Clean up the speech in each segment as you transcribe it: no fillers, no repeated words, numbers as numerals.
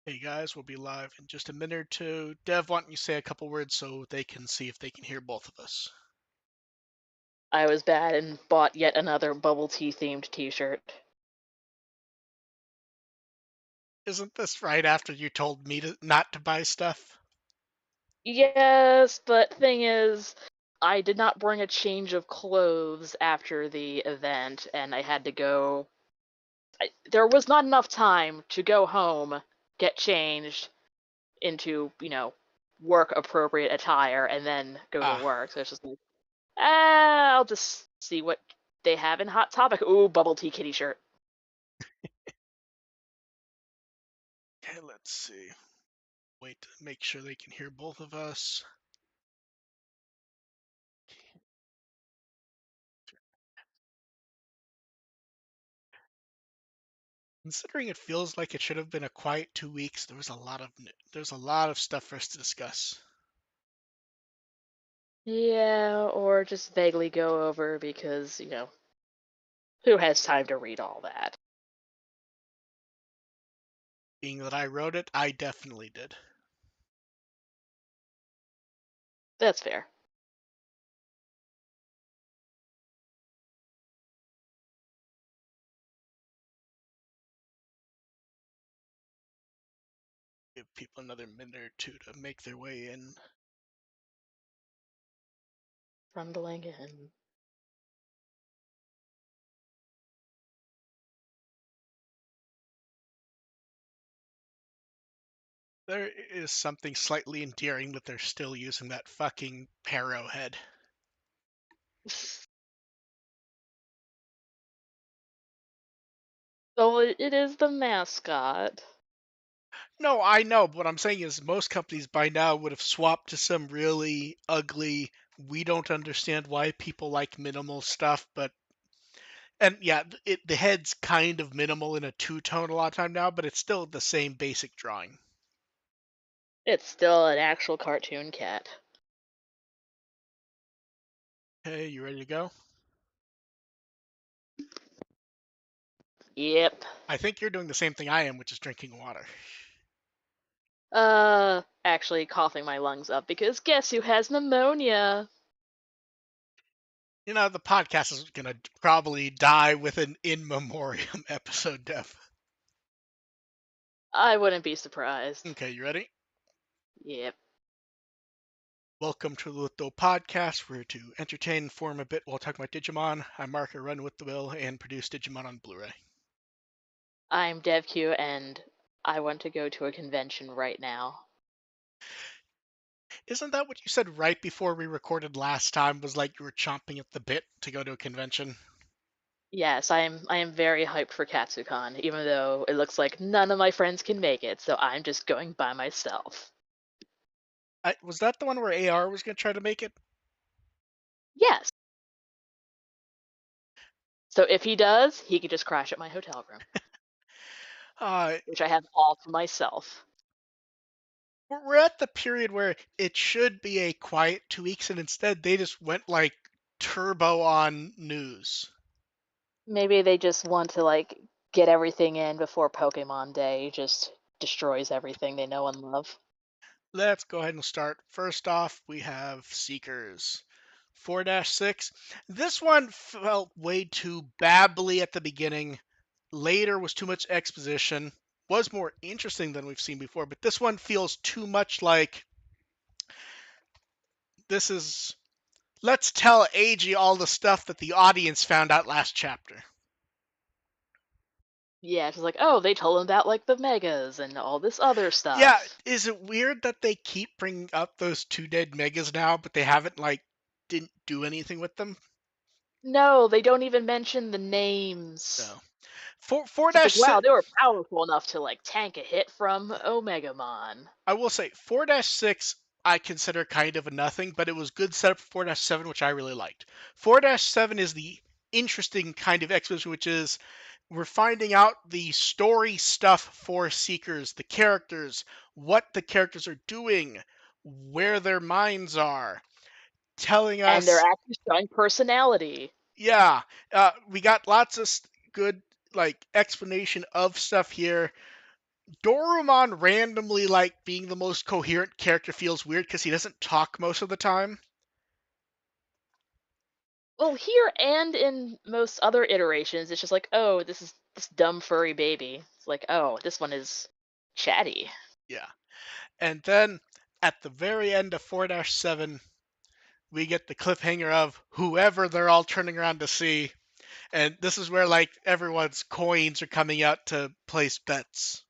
Hey guys, we'll be live in just a minute or two. Dev, why don't you say a couple words so they can see if they can hear both of us? I was bad and bought yet another bubble tea themed t-shirt. Isn't this right after you told me not to buy stuff? Yes, but thing is, I did not bring a change of clothes after the event, and I had to go. There was not enough time to go home, get changed into, work appropriate attire, and then go to Ah, work. So it's just like, I'll just see what they have in Hot Topic. Ooh, bubble tea kitty shirt. okay, let's see. Wait to make sure they can hear both of us. Considering it feels like it should have been a quiet 2 weeks, there's a lot of stuff for us to discuss. Yeah, or just vaguely go over because, who has time to read all that? Being that I wrote it, I definitely did. That's fair. Give people another minute or two to make their way in. Rumbling in. There is something slightly endearing that they're still using that fucking Paro head. So it is the mascot. No, I know, but what I'm saying is most companies by now would have swapped to some really ugly, we don't understand why people like minimal stuff, but and yeah, the head's kind of minimal in a two-tone a lot of time now, but it's still the same basic drawing. It's still an actual cartoon cat. Hey, you ready to go? Yep. I think you're doing the same thing I am, which is drinking water. Actually coughing my lungs up because guess who has pneumonia? You know, the podcast is gonna probably die with an in memoriam episode, Dev. I wouldn't be surprised. Okay, you ready? Yep. Welcome to the Litho Podcast. We're to entertain, inform a bit while talking about Digimon. I'm Mark, I run with the Will and produce Digimon on Blu-ray. I'm DevQ and I want to go to a convention right now. Isn't that what you said right before we recorded last time? Was like you were chomping at the bit to go to a convention? Yes, I am very hyped for Katsucon, even though it looks like none of my friends can make it, so I'm just going by myself. Was that the one where AR was going to try to make it? Yes. So if he does, he could just crash at my hotel room, Uh, which I have all to myself. we're at the period where it should be a quiet 2 weeks, and instead they just went like turbo on news. Maybe they just want to like get everything in before Pokemon Day just destroys everything they know and love. Let's go ahead and start. First off, we have Seekers 4-6. This one felt way too babbly at the beginning. Later was too much exposition. Was more interesting than we've seen before, but this one feels too much like this is let's tell AG all the stuff that the audience found out last chapter. Yeah, it's just like, oh, they told him about like the megas and all this other Yeah, stuff. is it weird that they keep bringing up those two dead megas now, but they haven't like didn't do anything with them? No, they don't even mention the names. No. Four It's just like, dash wow, six. they were powerful enough to like tank a hit from Omegamon. I will say 4-6 I consider kind of a nothing, but it was good setup for 4-7, which I really liked. 4-7 is the interesting kind of exposition, which is we're finding out the story stuff for Seekers, the characters, what the characters are doing, where their minds are, telling And they're us, actually showing personality. yeah, we got lots of good like explanation of stuff here. Dorumon randomly like being the most coherent character feels weird because he doesn't talk most of the time. Well, here and in most other iterations, it's just like, oh, this is this dumb furry baby. It's like, oh, this one is chatty. Yeah. And then at the very end of 4-7, we get the cliffhanger of whoever they're all turning around to see. And this is where like everyone's coins are coming out to place bets.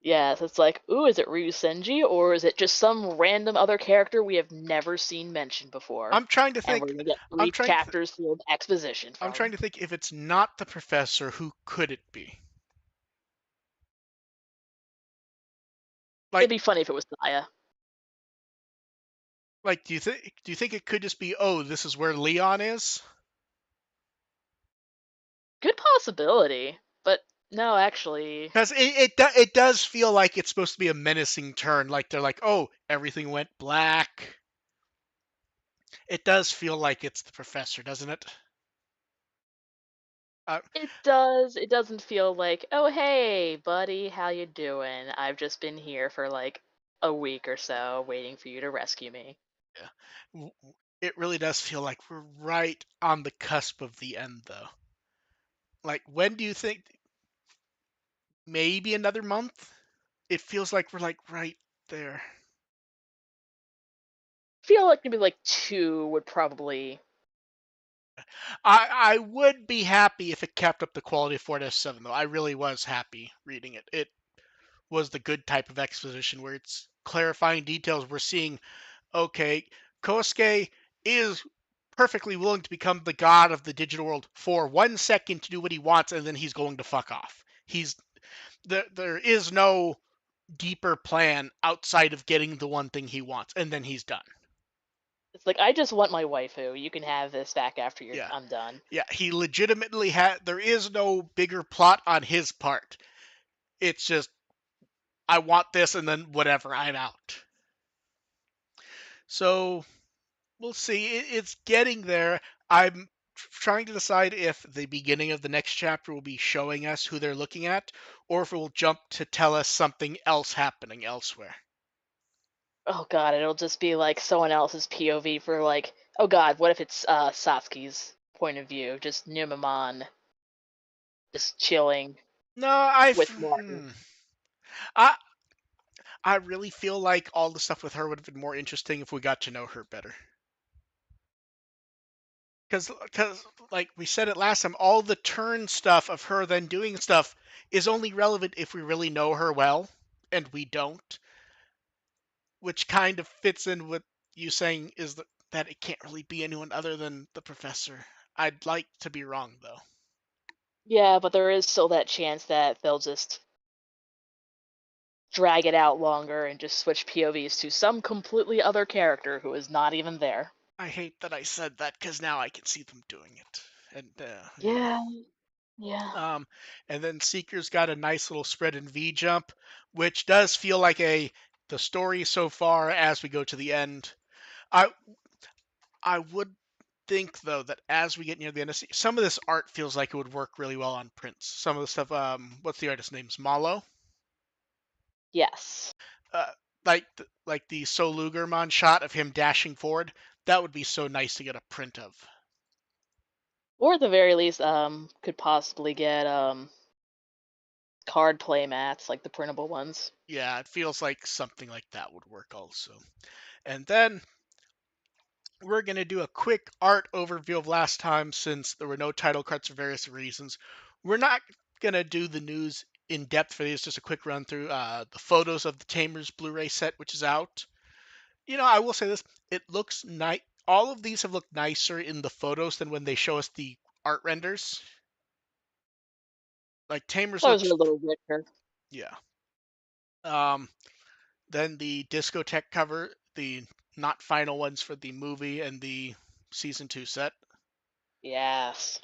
Yes, it's like, ooh, is it Ryu Senji or is it just some random other character we have never seen mentioned before? I'm trying to And we're think gonna get I'm three trying to chapters of exposition I'm from. trying to think if it's not the professor, who could it be? It'd Like be funny if it was Saya. do you think it could just be, oh, this is where Leon is? Good possibility, but no, actually, Because it does feel like it's supposed to be a menacing turn. Like they're like, oh, everything went black. It does feel like it's the professor, doesn't it? Uh, it does. It doesn't feel like, oh hey, buddy, how you doing? I've just been here for like a week or so, waiting for you to rescue me. yeah. It really does feel like we're right on the cusp of the end, though. Like, when do you think? Maybe another month? It feels like we're like right there. Feel like maybe like two would probably. I would be happy if it kept up the quality of 4-7, though. I really was happy reading it. It was the good type of exposition where it's clarifying details. We're seeing, okay, Kosuke is perfectly willing to become the god of the digital world for 1 second to do what he wants, and then he's going to fuck off. There is no deeper plan outside of getting the one thing he wants, and then he's done. It's like I just want my waifu. You can have this back after Yeah. I'm done. Yeah, he legitimately had there is no bigger plot on his part. It's just I want this and then whatever, I'm out. So we'll see. It's getting there. I'm trying to decide if the beginning of the next chapter will be showing us who they're looking at, or if it will jump to tell us something else happening elsewhere. Oh god, it'll just be like someone else's POV for like, oh god, what if it's Satsuki's point of view, just Numamon just chilling No, I, with Martin. I, I really feel like all the stuff with her would have been more interesting if we got to know her better. Because like we said it last time, all the turn stuff of her then doing stuff is only relevant if we really know her well, and we don't, which kind of fits in with you saying is that it can't really be anyone other than the professor. I'd like to be wrong though. Yeah, but there is still that chance that they'll just drag it out longer and just switch POVs to some completely other character who is not even there. I hate that I said that because now I can see them doing it. And Yeah, yeah. um, and then Seekers got a nice little spread in V jump, which does feel like a the story so far as we go to the end. I I would think though that as we get near the end of some of this art feels like it would work really well on prints. Some of the stuff, what's the artist's name's Malo? Yes. Uh, like the Solugermon shot of him dashing forward. That would be so nice to get a print of. Or at the very least, could possibly get card play mats like the printable ones. Yeah, it feels like something like that would work also. And then we're going to do a quick art overview of last time since there were no title cards for various reasons. We're not going to do the news in depth for these, just a quick run through the photos of the Tamers Blu-ray set, which is out. You know, I will say this, it looks nice. All of these have looked nicer in the photos than when they show us the art renders. Like Tamers Those are looks, a little richer. yeah. Um, then the discotheque cover, the not final ones for the movie and the season 2 set. Yes.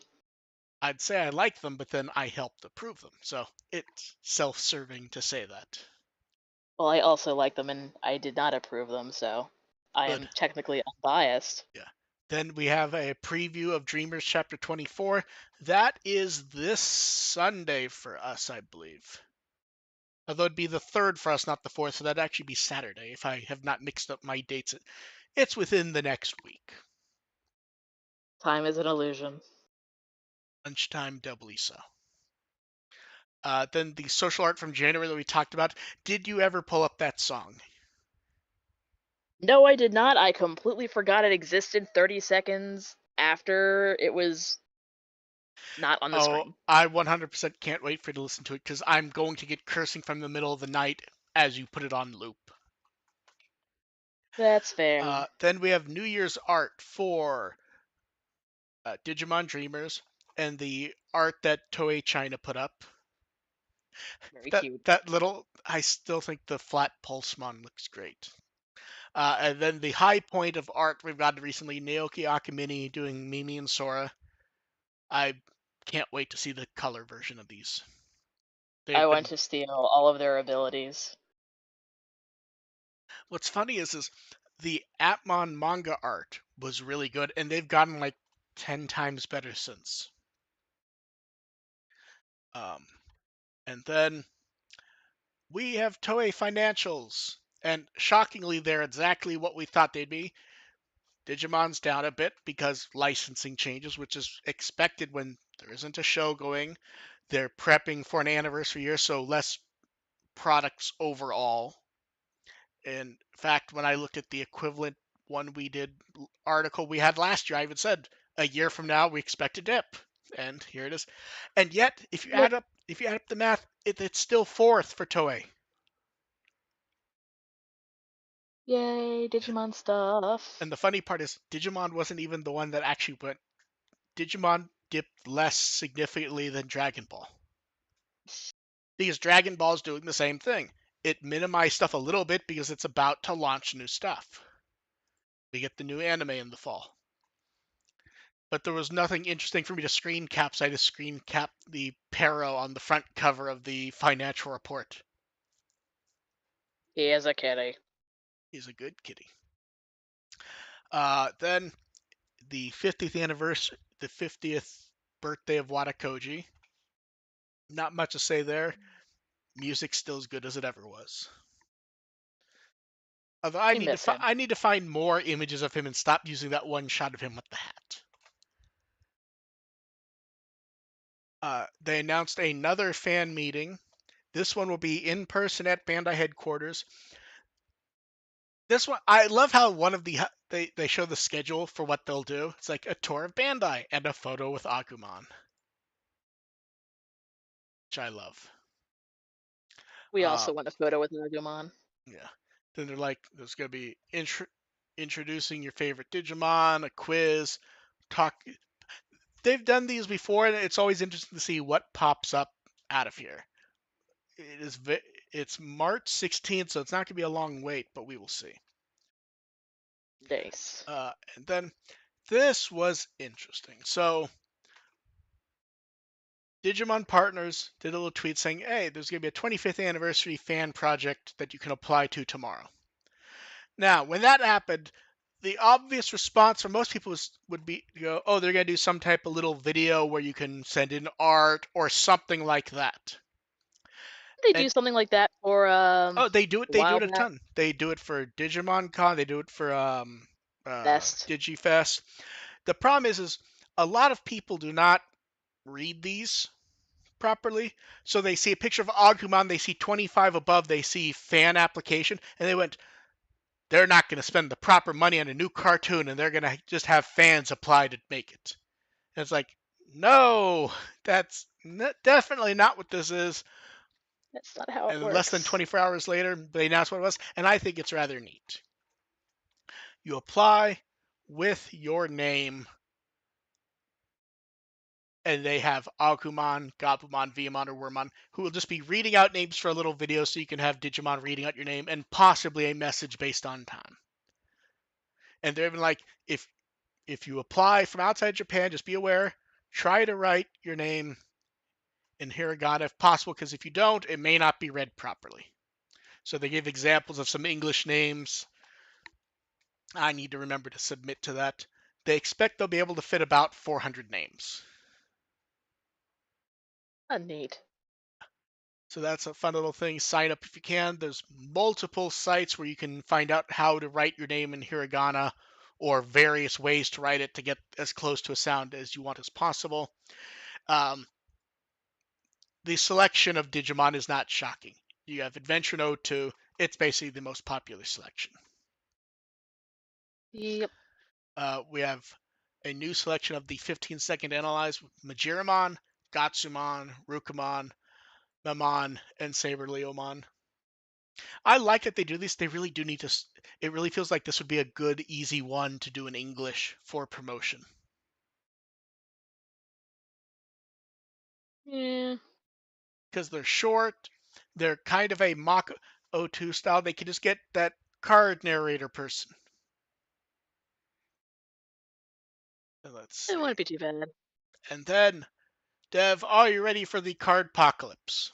I'd say I like them, but then I helped approve them. So it's self-serving to say that. Well, I also like them, and I did not approve them, so I Good. am technically unbiased. Yeah. Then we have a preview of Dreamers Chapter 24. That is this Sunday for us, I believe. Although it'd be the third for us, not the fourth, so that'd actually be Saturday if I have not mixed up my dates. It's within the next week. Time is an illusion. Lunchtime, doubly so. Then the social art from January that we talked about. Did you ever pull up that song? No, I did not. I completely forgot it existed 30 seconds after it was not on the Oh, screen. I 100% can't wait for you to listen to it because I'm going to get cursing from the middle of the night as you put it on loop. That's fair. Then we have New Year's art for Digimon Dreamers and the art that Toei China put up. Very That cute. that little, I still think the flat Pulsemon looks great. And then the high point of art we've got recently, Naoki Akamine doing Mimi and Sora. I can't wait to see the color version of these. I They've want been. to steal all of their abilities. What's funny is the Atmon manga art was really good, and they've gotten like 10 times better since. Um, and then we have Toei financials, and shockingly, they're exactly what we thought they'd be. Digimon's down a bit because licensing changes, which is expected when there isn't a show going. They're prepping for an anniversary year, so less products overall. In fact, when I looked at the equivalent one we did article we had last year, I even said a year from now we expect a dip, and here it is. And yet, Yep. if you add up the math, it's still fourth for Toei. Yay, Yeah. Digimon stuff. And the funny part is, Digimon wasn't even the one that actually went. Digimon dipped less significantly than Dragon Ball because Dragon Ball is doing the same thing. It minimized stuff a little bit because it's about to launch new stuff. We get the new anime in the fall. But there was nothing interesting for me to screen cap, so I just screen cap the Pero on the front cover of the financial report. He is a kitty. He's a good kitty. Then the 50th anniversary, the 50th birthday of Watakoji. Not much to say there. Music's still as good as it ever was. Although We miss him. I need to find more images of him and stop using that one shot of him with the hat. They announced another fan meeting. This one will be in person at Bandai headquarters. This one, I love how one of they show the schedule for what they'll do. It's like a tour of Bandai and a photo with Agumon, which I love. We Uh, also want a photo with Agumon. yeah. Then they're like, there's gonna be introducing your favorite Digimon, a quiz, talk. They've done these before, and it's always interesting to see what pops up out of here. It is it's March 16th, so it's not gonna be a long wait, but we will see. Nice. And then this was interesting. So Digimon Partners did a little tweet saying, "Hey, there's going to be a 25th anniversary fan project that you can apply to tomorrow." Now, when that happened, the obvious response from most people would be to go, "Oh, they're going to do some type of little video where you can send in art or something like that." They do And something like that for oh, they do it. a They do while it a back. ton. They do it for Digimon Con. They do it for Best. DigiFest. The problem is a lot of people do not read these properly. So they see a picture of Agumon, they see 25 above, they see fan application, and they went, they're not going to spend the proper money on a new cartoon, and they're going to just have fans apply to make it. And it's like, no, that's definitely not what this is. That's not how it And less than works. 24 hours later, they announced what it was, and I think it's rather neat. You apply with your name, and they have Agumon, Gabumon, Viamon, or Wormmon, who will just be reading out names for a little video so you can have Digimon reading out your name and possibly a message based on time. And they're even like, if you apply from outside Japan, just be aware, try to write your name in hiragana if possible, because if you don't, it may not be read properly. So they give examples of some English names. I need to remember to submit to that. They expect they'll be able to fit about 400 names. Neat. So that's a fun little thing. Sign up if you can. There's multiple sites where you can find out how to write your name in hiragana or various ways to write it to get as close to a sound as you want as possible. Um, the selection of Digimon is not shocking. You have Adventure Node 2. It's basically the most popular selection. Yep. We have a new selection of the 15-second analyze with Majiramon, Gatsumon, Rukamon, Mamon, and Saber Leomon. I like that they do this. They really do need to. It really feels like this would be a good, easy one to do in English for promotion Yeah. because they're short. They're kind of a mock O2 style. They can just get that card narrator person. And let's It see. wouldn't be too bad. And then, Dev, are you ready for the card apocalypse?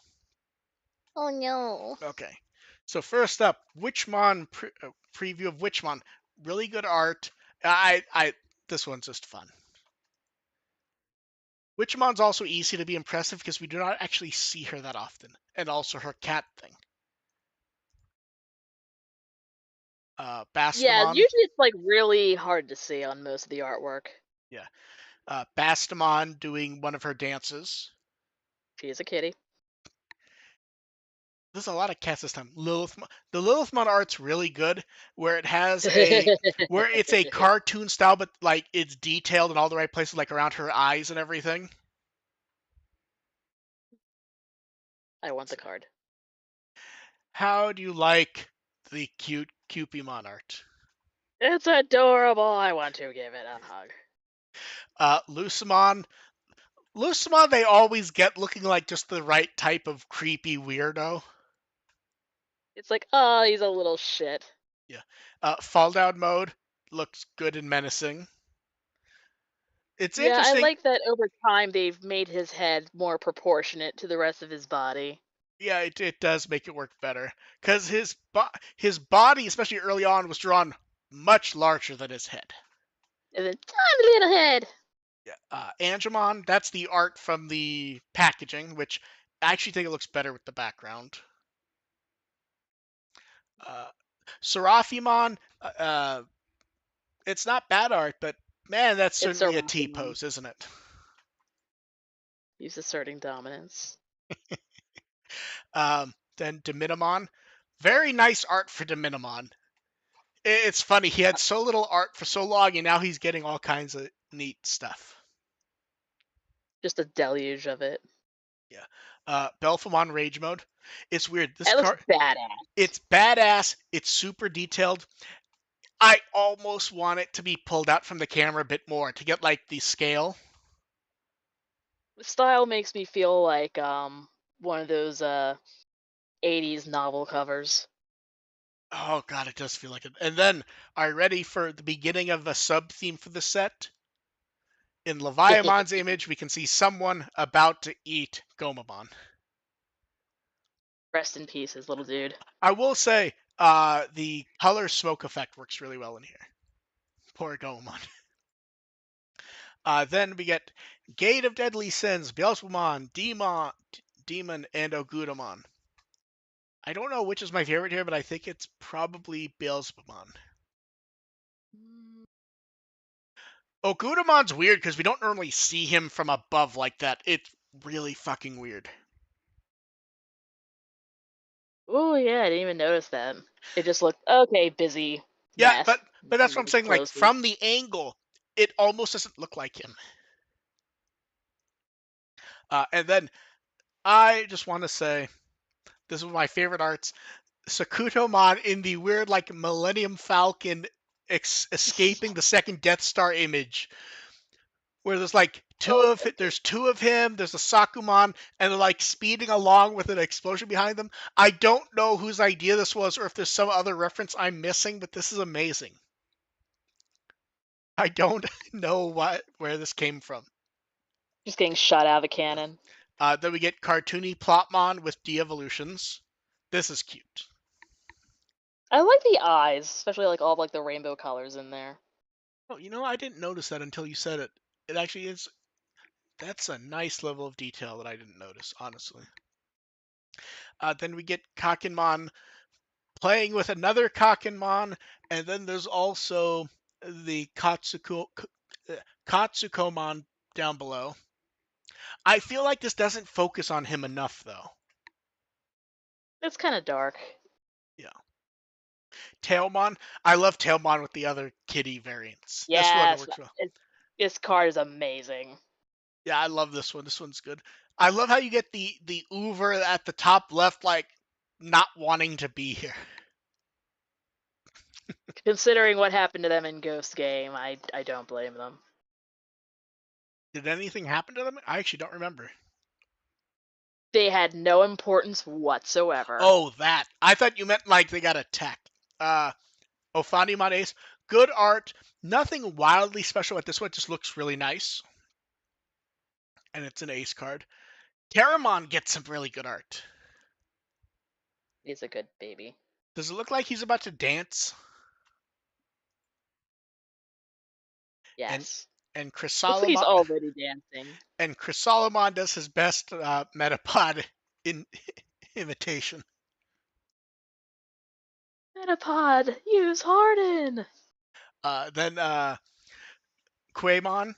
Oh no. Okay. So first up, Witchmon preview of Witchmon. Really good art. This one's just fun. Witchmon's also easy to be impressive because we do not actually see her that often, and also her cat thing. Yeah, Bastamon, usually it's like really hard to see on most of the artwork. yeah, Bastamon doing one of her dances. She is a kitty. There's a lot of cats this time. The Lilithmon art's really good, where it has where it's a cartoon style, but like it's detailed in all the right places, like around her eyes and everything. I want the card. How do you like the cute Cupimon art? It's adorable. I want to give it a hug. Lucimon. Lucimon, they always get looking like just the right type of creepy weirdo. It's like, oh, he's a little shit. Yeah. Fall down mode looks good and menacing. It's Yeah, I interesting. like that over time they've made his head more proportionate to the rest of his body. Yeah, it does make it work better because his body, especially early on, was drawn much larger than his head. And then tiny little head. Yeah. Angemon, that's the art from the packaging, which I actually think it looks better with the background. Uh, Seraphimon, it's not bad art, but man, that's It's certainly a T Seraphimon. pose, isn't it? He's asserting dominance. Then Dominimon, very nice art for Dominimon. It's funny, he had so little art for so long, and now he's getting all kinds of neat stuff. Just a deluge of it. Yeah. Belphemon Rage Mode. It's weird. This It looks card, badass. it's badass. It's super detailed. I almost want it to be pulled out from the camera a bit more to get like the scale. The style makes me feel like one of those 80s novel covers. Oh god, it does feel like it. And then, are you ready for the beginning of a sub theme for the set? In Leviamon's image, we can see someone about to eat Gomamon. Rest in peace, his little dude. I will say, the color smoke effect works really well in here. Poor Gomamon. Then we get Gate of Deadly Sins, Beelzebumon, Demon, and Ogudamon. I don't know which is my favorite here, but I think it's probably Beelzebumon. Ogudamon's weird because we don't normally see him from above like that. It's really fucking weird. Oh yeah, I didn't even notice that. It just looked okay, busy Yeah, mess. but that's what I'm Look saying. Like closely. from the angle, it almost doesn't look like him. And then I just want to say this is one of my favorite arts. Sakutomon in the weird like Millennium Falcon escaping the second Death Star image, where there's like two Oh, of it. There's two of him. There's a Sakumon, and they're like speeding along with an explosion behind them. I don't know whose idea this was, or if there's some other reference I'm missing, but this is amazing. I don't know where this came from. just getting shot out of a cannon. Then we get cartoony Plotmon with de-evolutions. This is cute. I like the eyes, especially like all like the rainbow colors in there. Oh, I didn't notice that until you said it. It actually is. That's a nice level of detail that I didn't notice, honestly. Then we get Kakinmon playing with another Kakinmon, and then there's also the Katsukomon down below. I feel like this doesn't focus on him enough, though. It's kind of dark. Yeah. Tailmon. I love Tailmon with the other kitty variants. This one Yes, works well. this card is amazing. Yeah, I love this one. This one's good. I love how you get the Uber at the top left, like not wanting to be here. Considering what happened to them in Ghost Game, I don't blame them. Did anything happen to them? I actually don't remember. They had no importance whatsoever. Oh, that. I thought you meant like they got attacked. Ofanimon Ace. Good art. Nothing wildly special, but this one just looks really nice. And it's an ace card. Terramon gets some really good art. He's a good baby. Does it look like he's about to dance? And Yes. and Looks like he's Chrysalimon already dancing. and Chrysalimon does his best Metapod in imitation. Metapod, use Harden. Then Quaemon.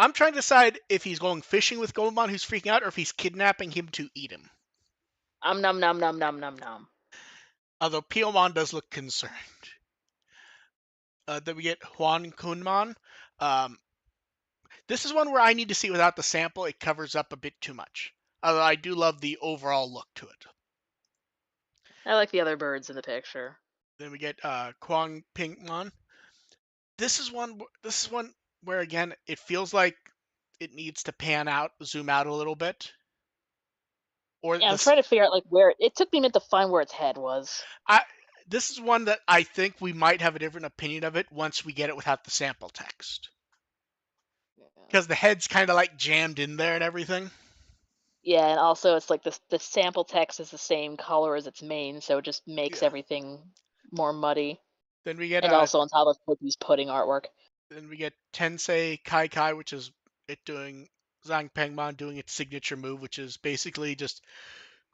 I'm trying to decide if he's going fishing with Gomamon who's freaking out or if he's kidnapping him to eat him. Num num num num num num. Although Piomon does look concerned. Then we get Huan Kunmon. Um, this is one where I need to see without the sample. It covers up a bit too much. Although I do love the overall look to it. I like the other birds in the picture. Then we get Kwang Pinkmon. This is one. This is one where again it feels like it needs to pan out, zoom out a little bit, or Yeah, I'm this. trying to figure out like where it took me a minute to find where its head was. I this is one that I think we might have a different opinion of it once we get it without the sample text, Yeah. because the head's kind of like jammed in there and everything. Yeah, and also it's like the sample text is the same color as its main, so it just makes Yeah. everything more muddy. Then we get And also on top of Poki's pudding artwork. Tensei Kai Kai, which is it doing Zhang Pengmon doing its signature move, which is basically just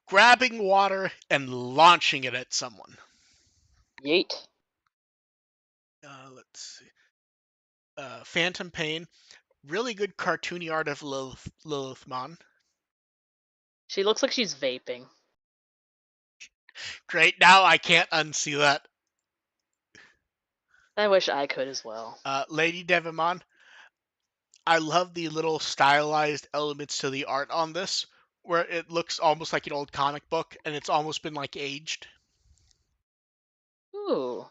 grabbing water and launching it at someone. Yeet. Let's see. Phantom Pain, really good cartoony art of Lilithmon. She looks like she's vaping. Great, now I can't unsee that. I wish I could as well. Lady Devimon, I love the little stylized elements to the art on this, where it looks almost like an old comic book, and it's almost been like aged. Ooh.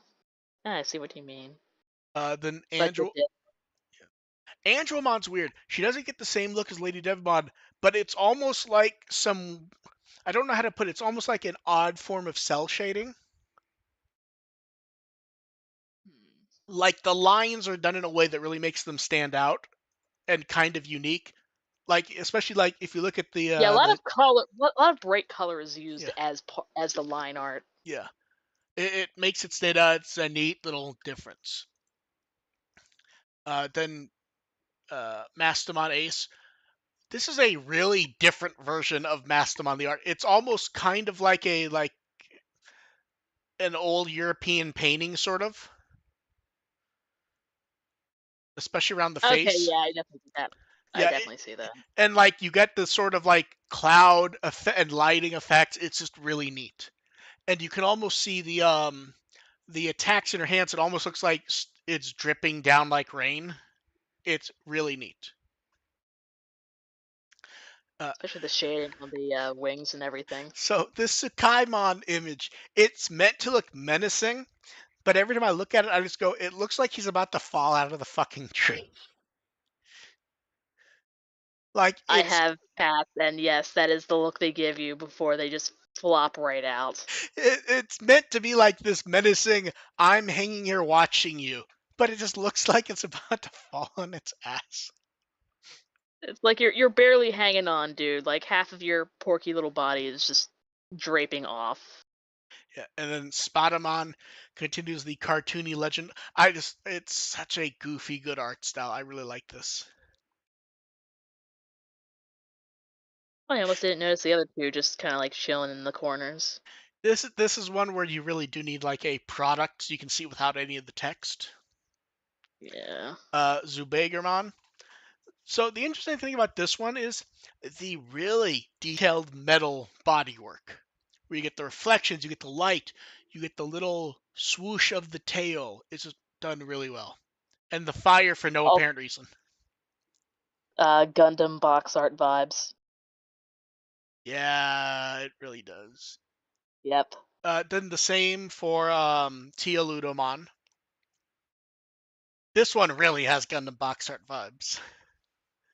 I see what you mean. Then It's like the dip. Andromon's weird. She doesn't get the same look as Lady Devimon, but it's almost like some. I don't know how to put it. It's almost like an odd form of cell shading. Hmm. Like the lines are done in a way that really makes them stand out and kind of unique. Like especially like if you look at Yeah, a lot the of color, a lot of bright color is used yeah as the line art. yeah it makes it stand out. It's a neat little difference. Then Mastamon Ace. This is a really different version of Mastamon the art. It's almost kind of like a like an old European painting, sort of, especially around the Okay, face. yeah, I definitely see that. I Yeah, definitely see that. and like you get the sort of like cloud effect and lighting effects. It's just really neat, and you can almost see the attacks in her hands. It almost looks like it's dripping down like rain. It's really neat. Uh, Especially the shading on the wings and everything. so this Sakaimon image, it's meant to look menacing, but every time I look at it, I just go, it looks like he's about to fall out of the fucking tree. Like I have cats, and yes, that is the look they give you before they just flop right out. it's meant to be like this menacing, I'm hanging here watching you, but it just looks like it's about to fall on its ass. It's like you're barely hanging on, dude. Like half of your porky little body is just draping off. Yeah, and then Spider-Man continues the cartoony legend. It's such a goofy, good art style. I really like this. I almost didn't notice the other two just kind of like chilling in the corners. This is one where you really do need like a product so you can see without any of the text. Yeah. Zubagerman. So the interesting thing about this one is the really detailed metal bodywork, where you get the reflections, you get the light, you get the little swoosh of the tail. It's just done really well, and the fire for no All apparent reason. Gundam box art vibes. Yeah, it really does. Yep. Then the same for Tia Ludomon. This one really has Gundam box art vibes.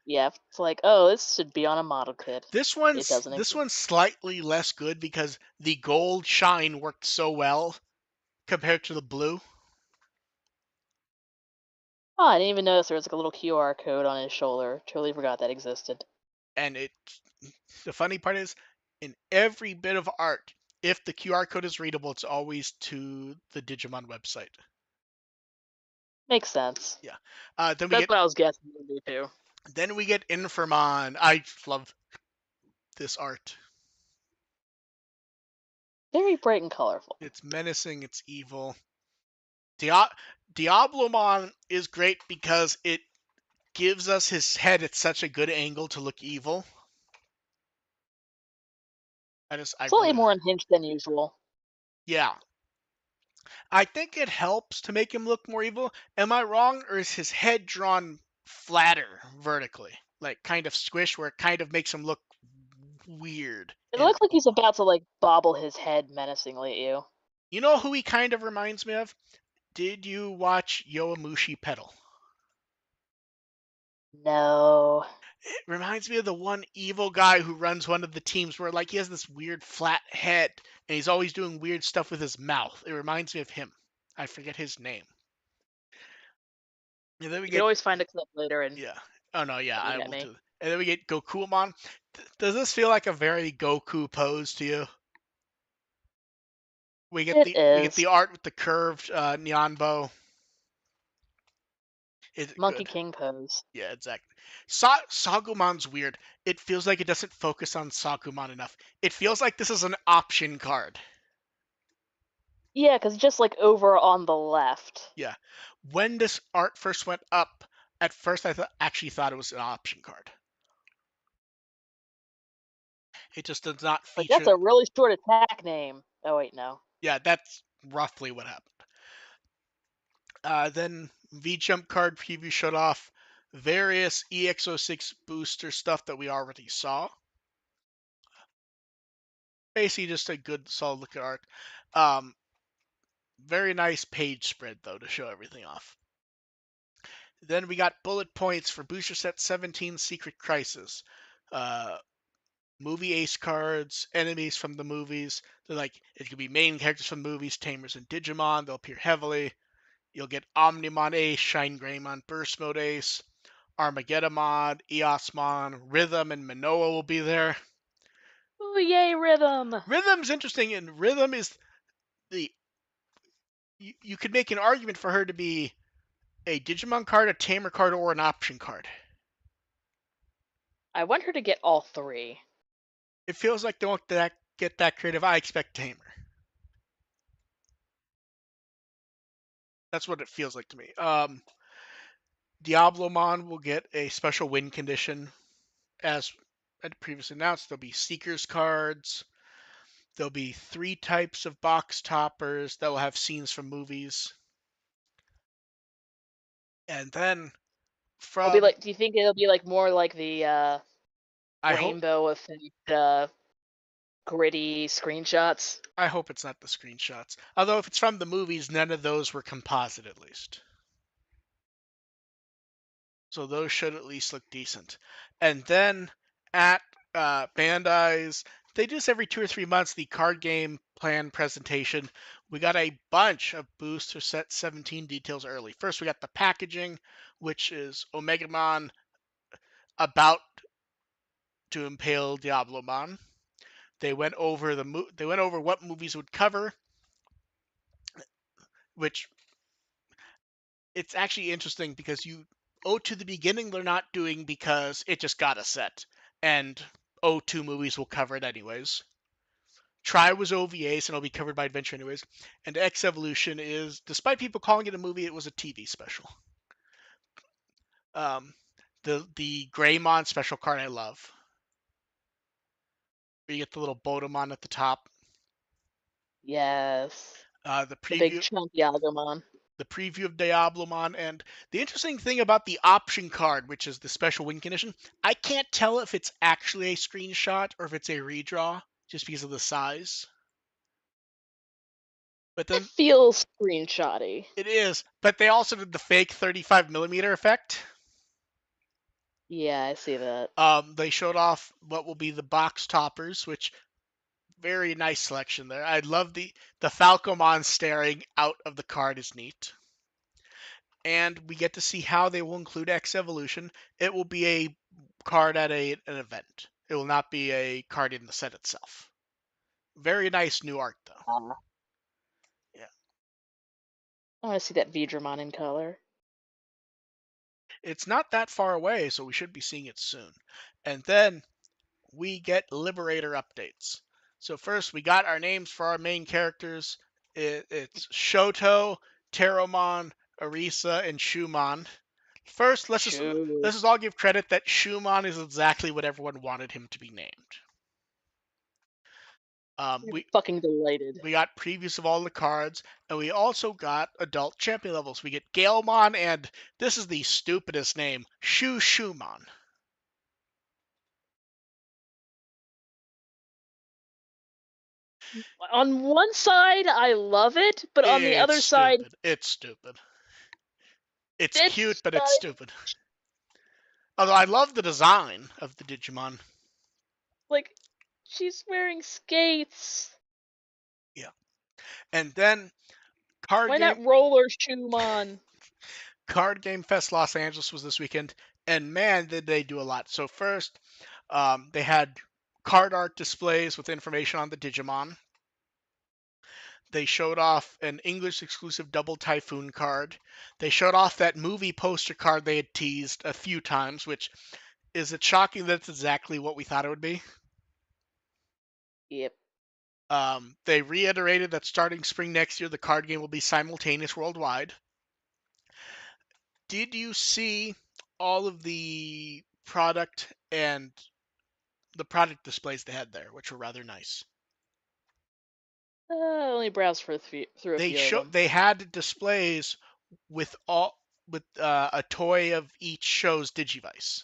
Yep. It's like, oh, this should be on a model kit. This It one's doesn't this exist. one's slightly less good because the gold shine worked so well compared to the blue. Oh, I didn't even notice there was like a little QR code on his shoulder. Totally forgot that existed. And the funny part is, in every bit of art, if the QR code is readable, it's always to the Digimon website. Makes sense. Yeah. Then we That's get what I was guessing you would do too. Infamon. I love this art. Very bright and colorful. It's menacing. It's evil. Dia- Diablomon is great because it gives us his head at such a good angle to look evil. I Slightly really, more unhinged than usual. yeah. I think it helps to make him look more evil. Am I wrong, or is his head drawn flatter vertically, like kind of squish, where it kind of makes him look weird? It And looks like he's about to like bobble his head menacingly at you. you know who he kind of reminds me of? Did you watch Yoamushi Pedal? No. It reminds me of the one evil guy who runs one of the teams where like he has this weird flat head and he's always doing weird stuff with his mouth. It reminds me of him. I forget his name. And then we You could get always find a clip later and yeah. Oh no, yeah, tweet I it at will me. too. And then we get Gokuamon. Does this feel like a very Goku pose to you? It We get is. the art with the curved Nyanbo. Is it Monkey good? King pose. Yeah, exactly. Sagumon's weird. It feels like it doesn't focus on Sagumon enough. It feels like this is an option card. Yeah, because just like over on the left. Yeah. When this art first went up, at first I actually thought it was an option card. It just does not Like, that's feature. a really short attack name. Oh, wait, no. Yeah, that's roughly what happened. Then V Jump card preview showed off various EX06 booster stuff that we already saw. Basically, just a good solid look at art. Um, very nice page spread though to show everything off. Then we got bullet points for booster set 17 Secret Crisis. Uh, movie ace cards, enemies from the movies. They're like it could be main characters from movies, Tamers and Digimon. They'll appear heavily. You'll get Omnimon Ace, Shine Greymon, Burst Mode Ace, Armageddonmon, Eosmon, Rhythm, and Manoa will be there. Ooh, yay, rhythm! Rhythm's interesting, and Rhythm is the you could make an argument for her to be a Digimon card, a Tamer card, or an option card. I want her to get all three. It feels like they won't get that creative. I expect Tamer. That's what it feels like to me. Diablomon will get a special win condition, as previously announced. There'll be Seekers cards. There'll be 3 types of box toppers that will have scenes from movies. And then It'll be from like. Do you think it'll be like more like the I hope rainbow effect, gritty screenshots? I hope it's not the screenshots. Although if it's from the movies, none of those were composite at least. So those should at least look decent. And then at Bandai's, they do this every 2 or 3 months. The card game plan presentation. We got a bunch of booster set 17 details early. First, we got the packaging, which is Omegamon about to impale Diablomon. They went over what movies would cover, which it's actually interesting because you O2 the beginning they're not doing because it just got a set, and O2 movies will cover it anyways. Try was OVA, so it'll be covered by Adventure anyways. And X Evolution is, despite people calling it a movie, it was a TV special. Um, the Greymon special card I love. Where you get the little Botomon at the top. Yes. Uh, the The big preview chunky Agumon. the preview of Diablomon, and the interesting thing about the option card, which is the special win condition, I can't tell if it's actually a screenshot or if it's a redraw, just because of the size. But It then feels screenshotty. it is. But they also did the fake 35mm effect. Yeah, I see that. They showed off what will be the box toppers, which very nice selection there. I love the Falcomon staring out of the card is neat. And we get to see how they will include X Evolution. It will be a card at an event. It will not be a card in the set itself. Very nice new art though. Uh, Yeah. I want to see that Vidramon in color. It's not that far away, so we should be seeing it soon. And then we get Liberator updates. So first we got our names for our main characters. It's Shoto, Teromon, Arisa, and Shumon. First, Shoo. let's just all give credit that Shumon is exactly what everyone wanted him to be named. Um, I'm we fucking delighted. we got previews of all the cards, and we also got adult champion levels. We get Galemon, and this is the stupidest name, Shumon. On one side, I love it, but on the It's other side, stupid. It's stupid. It's cute, it's but it's stupid. Although I love the design of the Digimon. like she's wearing skates. Yeah. And then Card Why Game not roller Shumon? Card Game Fest Los Angeles was this weekend, and man, did they do a lot. So first, they had card art displays with information on the Digimon. They showed off an English exclusive Double Typhoon card. They showed off that movie poster card they had teased a few times, which is it shocking that it's exactly what we thought it would be. Yep. They reiterated that starting spring next year, the card game will be simultaneous worldwide. Did you see all of the product displays they had there, which were rather nice? Only browse through a few of them. They had displays with a toy of each show's Digivice.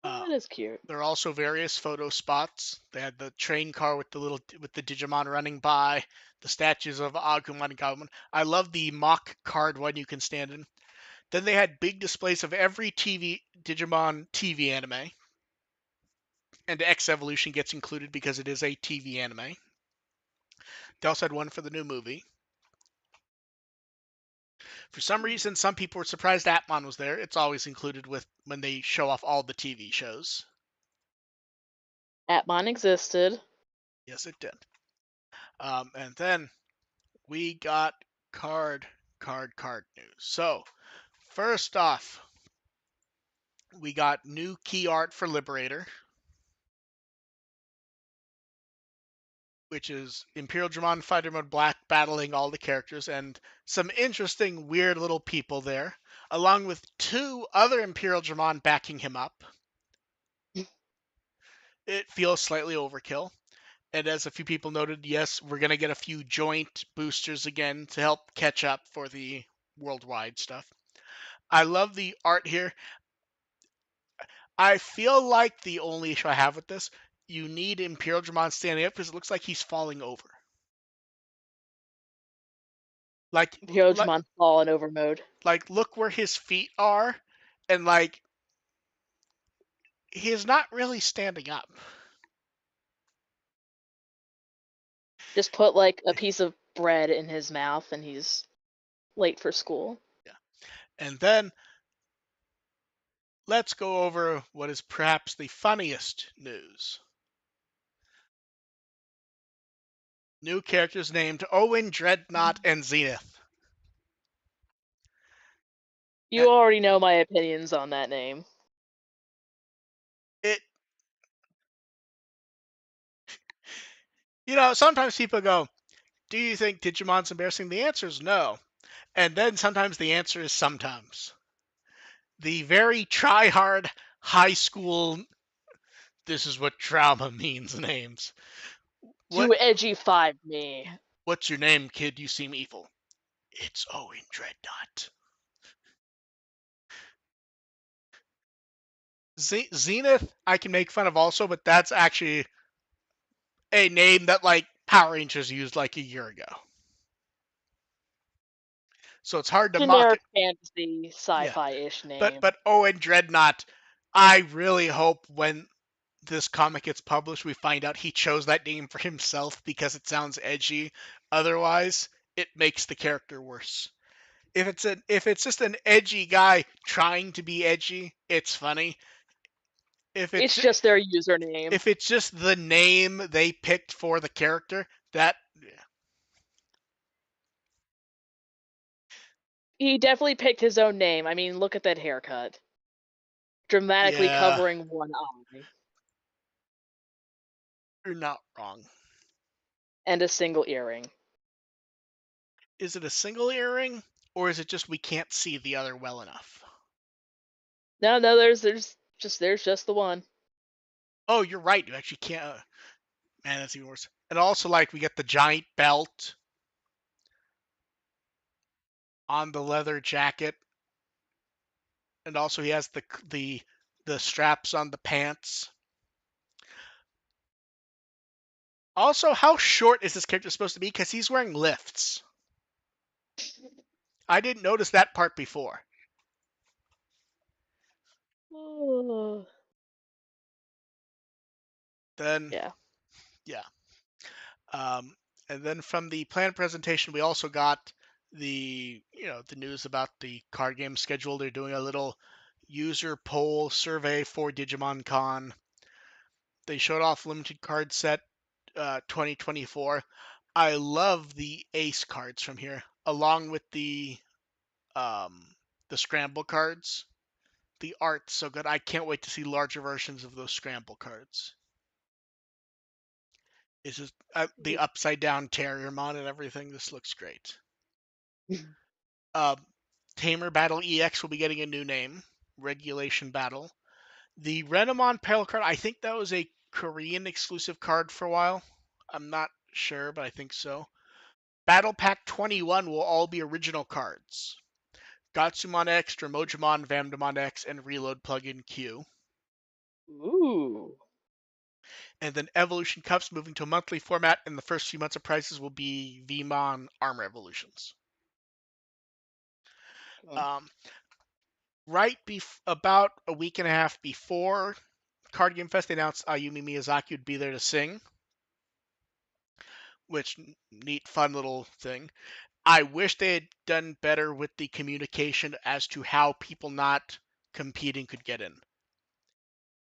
Uh, That is cute. there are also various photo spots. They had the train car with the Digimon running by, the statues of Agumon and Gabumon. I love the mock card one you can stand in. Then they had big displays of every Digimon TV anime, and X Evolution gets included because it is a TV anime. They also had one for the new movie. For some reason, some people were surprised Atmon was there. It's always included with when they show off all the TV shows. Atmon existed. Yes, it did. And then we got card news. So first off, we got new key art for Liberator, which is Imperial Dramon Fighter Mode Black battling all the characters and some interesting, weird little people there, along with two other Imperial Dramon backing him up. It feels slightly overkill. And as a few people noted, yes, we're going to get a few joint boosters again to help catch up for the worldwide stuff. I love the art here. I feel like the only issue I have with this, you need Imperial Dramon standing up because it looks like he's falling over. Like, like, Hyojimon fallen over mode. like, look where his feet are, and like, he's not really standing up. Just put like a piece of bread in his mouth and he's late for school. Yeah. And then let's go over what is perhaps the funniest news. New characters named Owen, Dreadnought, and Zenith. Uh, You already know my opinions on that name. It, sometimes people go, "Do you think Digimon's embarrassing?" The answer is no, and then sometimes the answer is sometimes. The very try-hard high school. This is what trauma means names. What? Too edgy 5 me. What's your name, kid? You seem evil. It's Owen Dreadnought. Zenith, I can make fun of also, but that's actually a name that like Power Rangers used like a year ago. So it's hard to mock Generic it. fantasy Yeah. sci-fi-ish But name. but Owen Dreadnought, I really hope when this comic gets published we find out he chose that name for himself because it sounds edgy. Otherwise, it makes the character worse. If it's just an edgy guy trying to be edgy, it's funny. If It's it's just their username. if it's just the name they picked for the character, that He definitely picked his own name. I mean, look at that haircut. Dramatically yeah, covering one eye. you're not wrong. And a single earring. Is it a single earring or is it just we can't see the other well enough? No, there's just the one. Oh, you're right. You actually can't. Man, that's even worse. And also, like, we get the giant belt on the leather jacket, and also he has the straps on the pants. Also, how short is this character supposed to be? Because he's wearing lifts. I didn't notice that part before. Oh. Then, Yeah. yeah. Um, and then from the planned presentation, we also got the news about the card game schedule. They're doing a little user poll survey for Digimon Con. They showed off limited card set 2024. I love the ace cards from here, along with um, the scramble cards. The art's so good. I can't wait to see larger versions of those scramble cards. It's just the upside down Terriermon and everything. This looks great. Uh, Tamer Battle EX will be getting a new name, Regulation Battle. The Renamon Peril card, I think that was a Korean exclusive card for a while. I'm not sure, but I think so. Battle Pack 21 will all be original cards. Gatsumon X, Dromojimon, Vamdemon X, and Reload Plugin Q. Ooh. And then Evolution Cups moving to a monthly format, and the first few months of prizes will be VMon Armor Evolutions. Hmm. Um, About a week and a half before Card Game Fest, they announced Ayumi Miyazaki would be there to sing, which neat, fun little thing. I wish they had done better with the communication as to how people not competing could get in.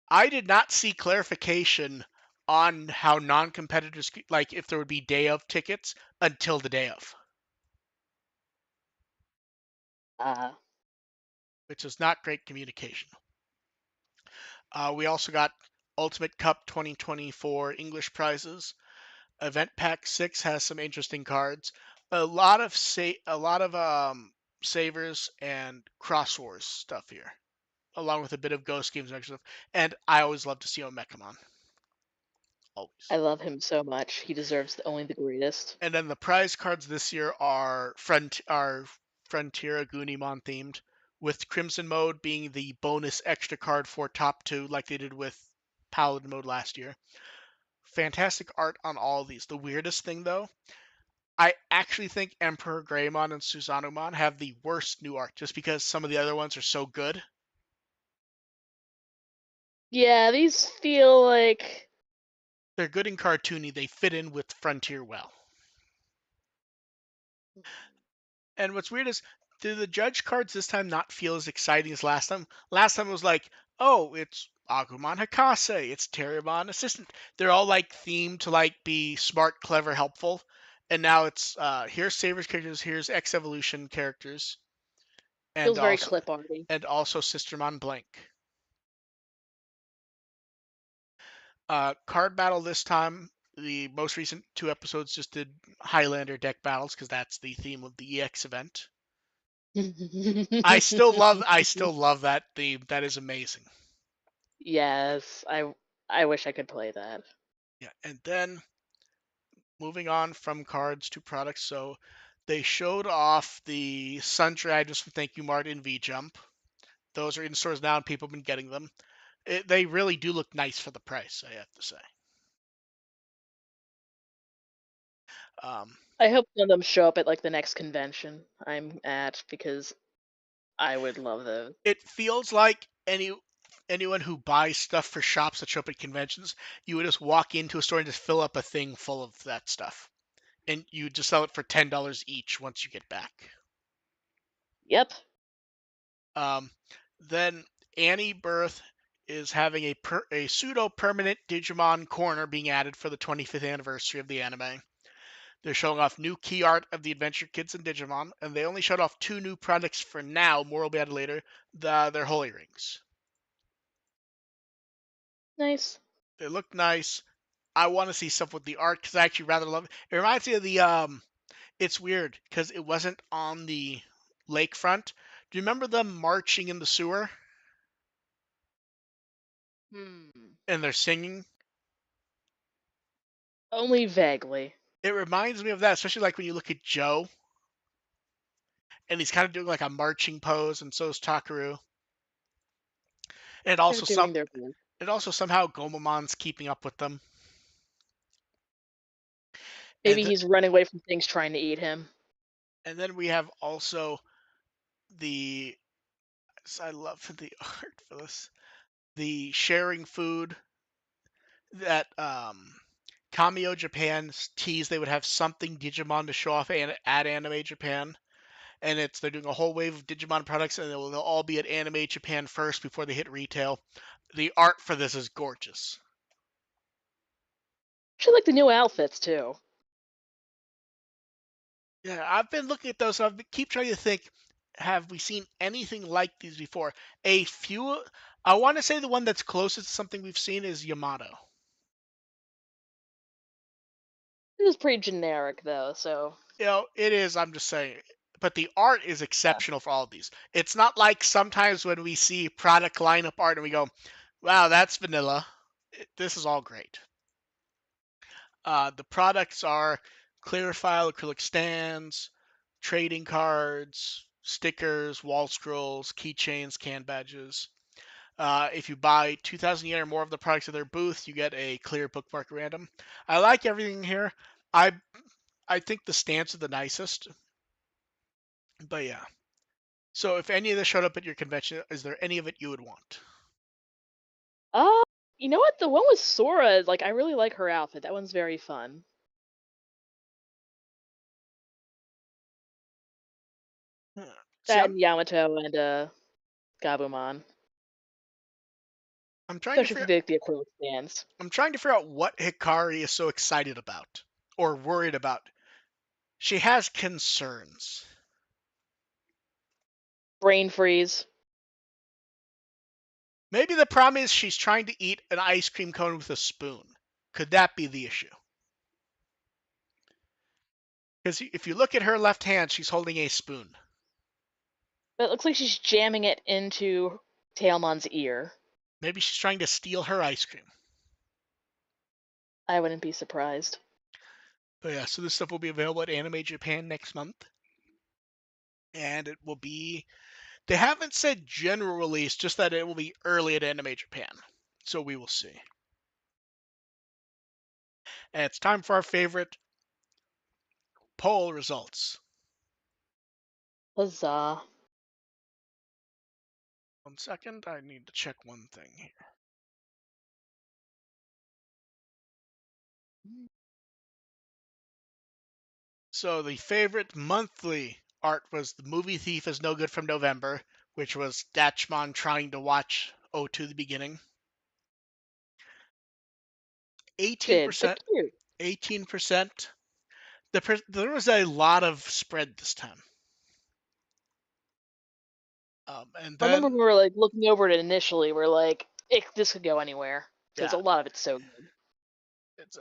I did not see clarification on how non-competitors, like if there would be day of tickets until the day of, Uh, which is not great communication. We also got Ultimate Cup 2024 English prizes. Event Pack 6 has some interesting cards. A lot of savers and cross wars stuff here, along with a bit of ghost games and extra stuff. And I always love to see Omecamon. I Always. love him so much. He deserves only the greatest. And then the prize cards this year are Frontier Agunimon themed, with Crimson Mode being the bonus extra card for top two, like they did with Paladin Mode last year. Fantastic art on all of these. The weirdest thing though, I actually think Emperor Greymon and Susanumon have the worst new art, just because some of the other ones are so good. Yeah, these feel like. They're good and cartoony. They fit in with Frontier well. And what's weird is, do the judge cards this time not feel as exciting as last time? Last time it was like, oh, it's Agumon Hakase, it's Terriermon Assistant. They're all like themed to like be smart, clever, helpful. And now it's here's Saber's characters, here's X Evolution characters, and Feels very also clip arty. Sistermon Blank. Card battle this time. The most recent two episodes just did Highlander deck battles because that's the theme of the EX event. I still love that theme. That is amazing. Yes, I wish I could play that. Yeah, and then moving on from cards to products. So they showed off the Sundry items from Thank You Mart in V Jump. Those are in stores now, and people have been getting them. They really do look nice for the price, I have to say. Um, I hope none of them show up at like the next convention I'm at because I would love those. it feels like anyone who buys stuff for shops that show up at conventions, you would just walk into a store and just fill up a thing full of that stuff, and you just sell it for $10 each once you get back. Yep. Um, then Annie Birth is having a pseudo permanent Digimon corner being added for the 25th anniversary of the anime. They're showing off new key art of the Adventure Kids and Digimon, and they only showed off two new products for now. More will be added later. Their holy rings. Nice. They look nice. I want to see stuff with the art because I actually rather love it. It reminds me of the It's weird because it wasn't on the lakefront. Do you remember them marching in the sewer Hmm. and they're singing? Only vaguely. It reminds me of that, especially like when you look at Joe and he's kind of doing like a marching pose, and so is Takaru. And They're doing their best. somehow Gomamon's keeping up with them. And Maybe he's running away from things trying to eat him. and then we have also the I love the art for this. The sharing food that Kameo Japan teased they would have something Digimon to show off at Anime Japan, and they're doing a whole wave of Digimon products, and they'll all be at Anime Japan first before they hit retail. The art for this is gorgeous. I like the new outfits too. Yeah, I've been looking at those. And I keep trying to think: have we seen anything like these before? A few. I want to say the one that's closest to something we've seen is Yamato. It was pretty generic though, so It is. I'm just saying. But the art is exceptional for all of these. It's not like sometimes when we see product lineup art and we go, "Wow, that's vanilla." This is all great. The products are clear file acrylic stands, trading cards, stickers, wall scrolls, keychains, can badges. If you buy 2,000 yen or more of the products at their booth, you get a clear bookmark random. I like everything here. I I think the stands are the nicest, but yeah. So if any of this showed up at your convention, is there any of it you would want? Uh, you know what? The one with Sora, like I really like her outfit. That one's very fun. See, That and Yamato and Gabumon, I'm trying to especially figure for the acrylic stands. I'm trying to figure out what Hikari is so excited about or worried about. She has concerns. Brain freeze. Maybe the problem is she's trying to eat an ice cream cone with a spoon. Could that be the issue? Because if you look at her left hand, she's holding a spoon. But it looks like she's jamming it into Tailmon's ear. Maybe she's trying to steal her ice cream. I wouldn't be surprised. But yeah, so this stuff will be available at Anime Japan next month. And it will be, they haven't said general release, just that it will be early at Anime Japan. So we will see. And it's time for our favorite poll results. Huzzah. 1 second, I need to check one thing here. So the favorite monthly art was The Movie Thief is No Good from November, which was Datchmon trying to watch O to the beginning. Did, but 18%, cute. 18%. There was a lot of spread this time. And I remember then, we were like looking over it initially. We're like, this could go anywhere because yeah, a lot of it's so good. it's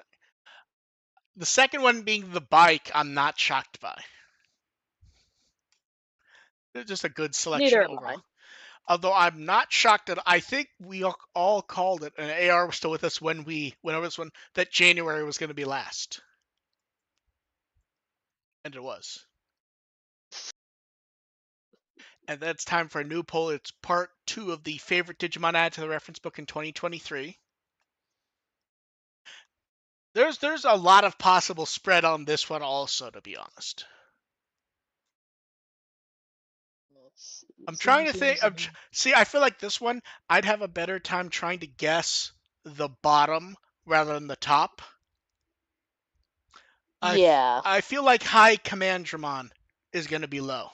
the second one being the bike. I'm not shocked by. It's just a good selection Neither am I. overall. Although I'm not shocked that I think we all called it, and AR was still with us when it was when that January was going to be last, and it was. And then it's time for a new poll. It's part 2 of the favorite Digimon add to the reference book in 2023. There's a lot of possible spread on this one also, to be honest. Let's I'm zoom, trying to zoom, think. zoom. See, I feel like this one I'd have a better time trying to guess the bottom rather than the top. Yeah. I feel like High Commandramon is going to be low.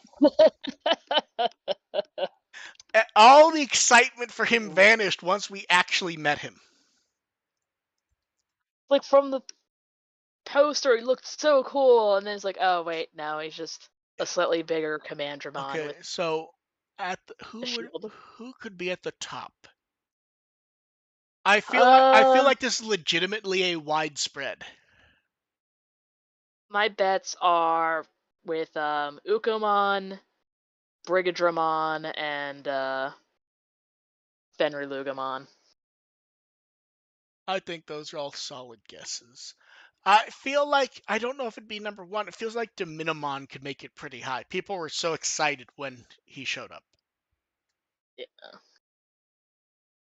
All the excitement for him vanished once we actually met him. Like from the poster, he looked so cool, and then it's like, oh wait, no, he's just a slightly bigger Commandramon Okay, with so a shield. who could be at the top? I feel Uh, like this is legitimately a widespread. my bets are with Ukomon, Brigadramon, and Fenrilugamon. I think those are all solid guesses. I feel like I don't know if it'd be number one. It feels like Dominamon could make it pretty high. People were so excited when he showed up, Yeah.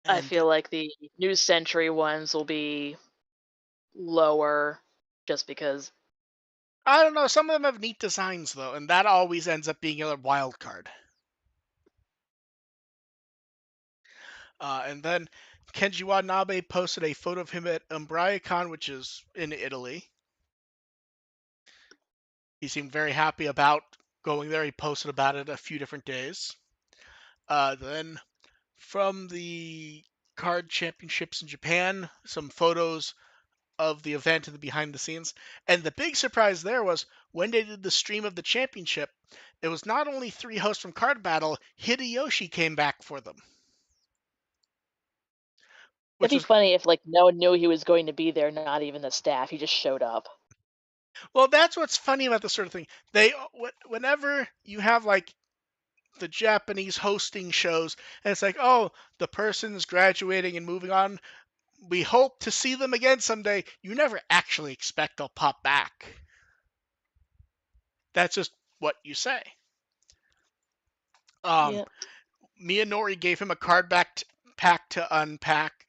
I and feel like the New Century ones will be lower, just because. I don't know. Some of them have neat designs though, and that always ends up being a wild card. And then Kenji Watanabe posted a photo of him at UmbriaCon, which is in Italy. He seemed very happy about going there. He posted about it a few different days. Then from the card championships in Japan, some photos of the event and the behind the scenes. And the big surprise there was when they did the stream of the championship, it was not only 3 hosts from Card Battle, Hideyoshi came back for them, It'd which be was funny if like no one knew he was going to be there, not even the staff. He just showed up. well. That's what's funny about this sort of thing. Whenever you have like the Japanese hosting shows, and it's like, oh, the person's graduating and moving on. We hope to see them again someday. You never actually expect they'll pop back. That's just what you say. Um, Yeah. Miyanori gave him a card pack to unpack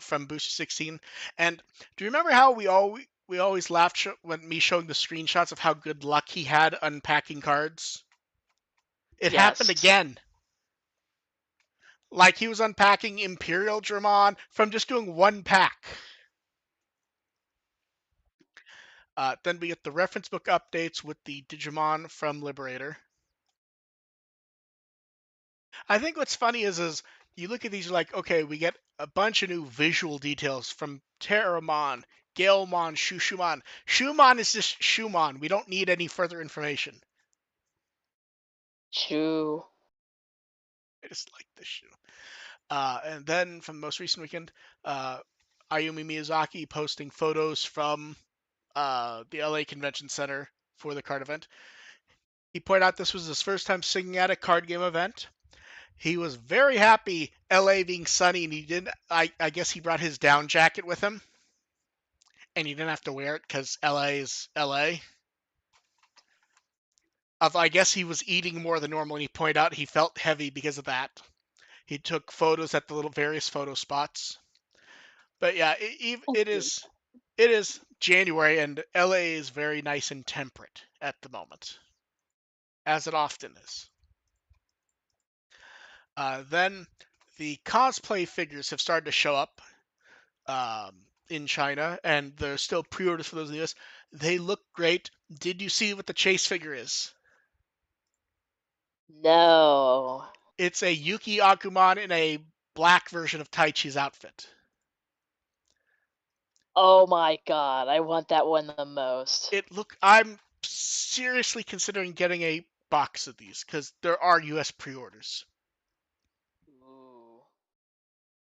from Booster 16. And do you remember how we always laughed when me showing the screenshots of how good luck he had unpacking cards? It happened Yes. again. Like he was unpacking Imperial Dramon from just doing one pack. Then we get the reference book updates with the Digimon from Liberator. I think what's funny is you look at these, you're like, okay, we get a bunch of new visual details from Terramon, Galemon, Shushuman. Shumon is just Shumon. We don't need any further information. True. I just like this shoe. And then from the most recent weekend, uh, Ayumi Miyazaki posting photos from the LA Convention Center for the card event. He pointed out this was his first time singing at a card game event. He was very happy LA being sunny, and he didn't. I guess he brought his down jacket with him, and he didn't have to wear it because LA is LA. I guess he was eating more than normal, and he pointed out he felt heavy because of that. He took photos at the little various photo spots. But yeah, it is January, and LA is very nice and temperate at the moment, as it often is. Then the cosplay figures have started to show up in China, and there's still pre-orders for those in the US. They look great. Did you see what the chase figure is? No. It's a Yuki Agumon in a black version of Taichi's outfit. Oh my god, I want that one the most. I'm seriously considering getting a box of these because there are US pre-orders. Ooh.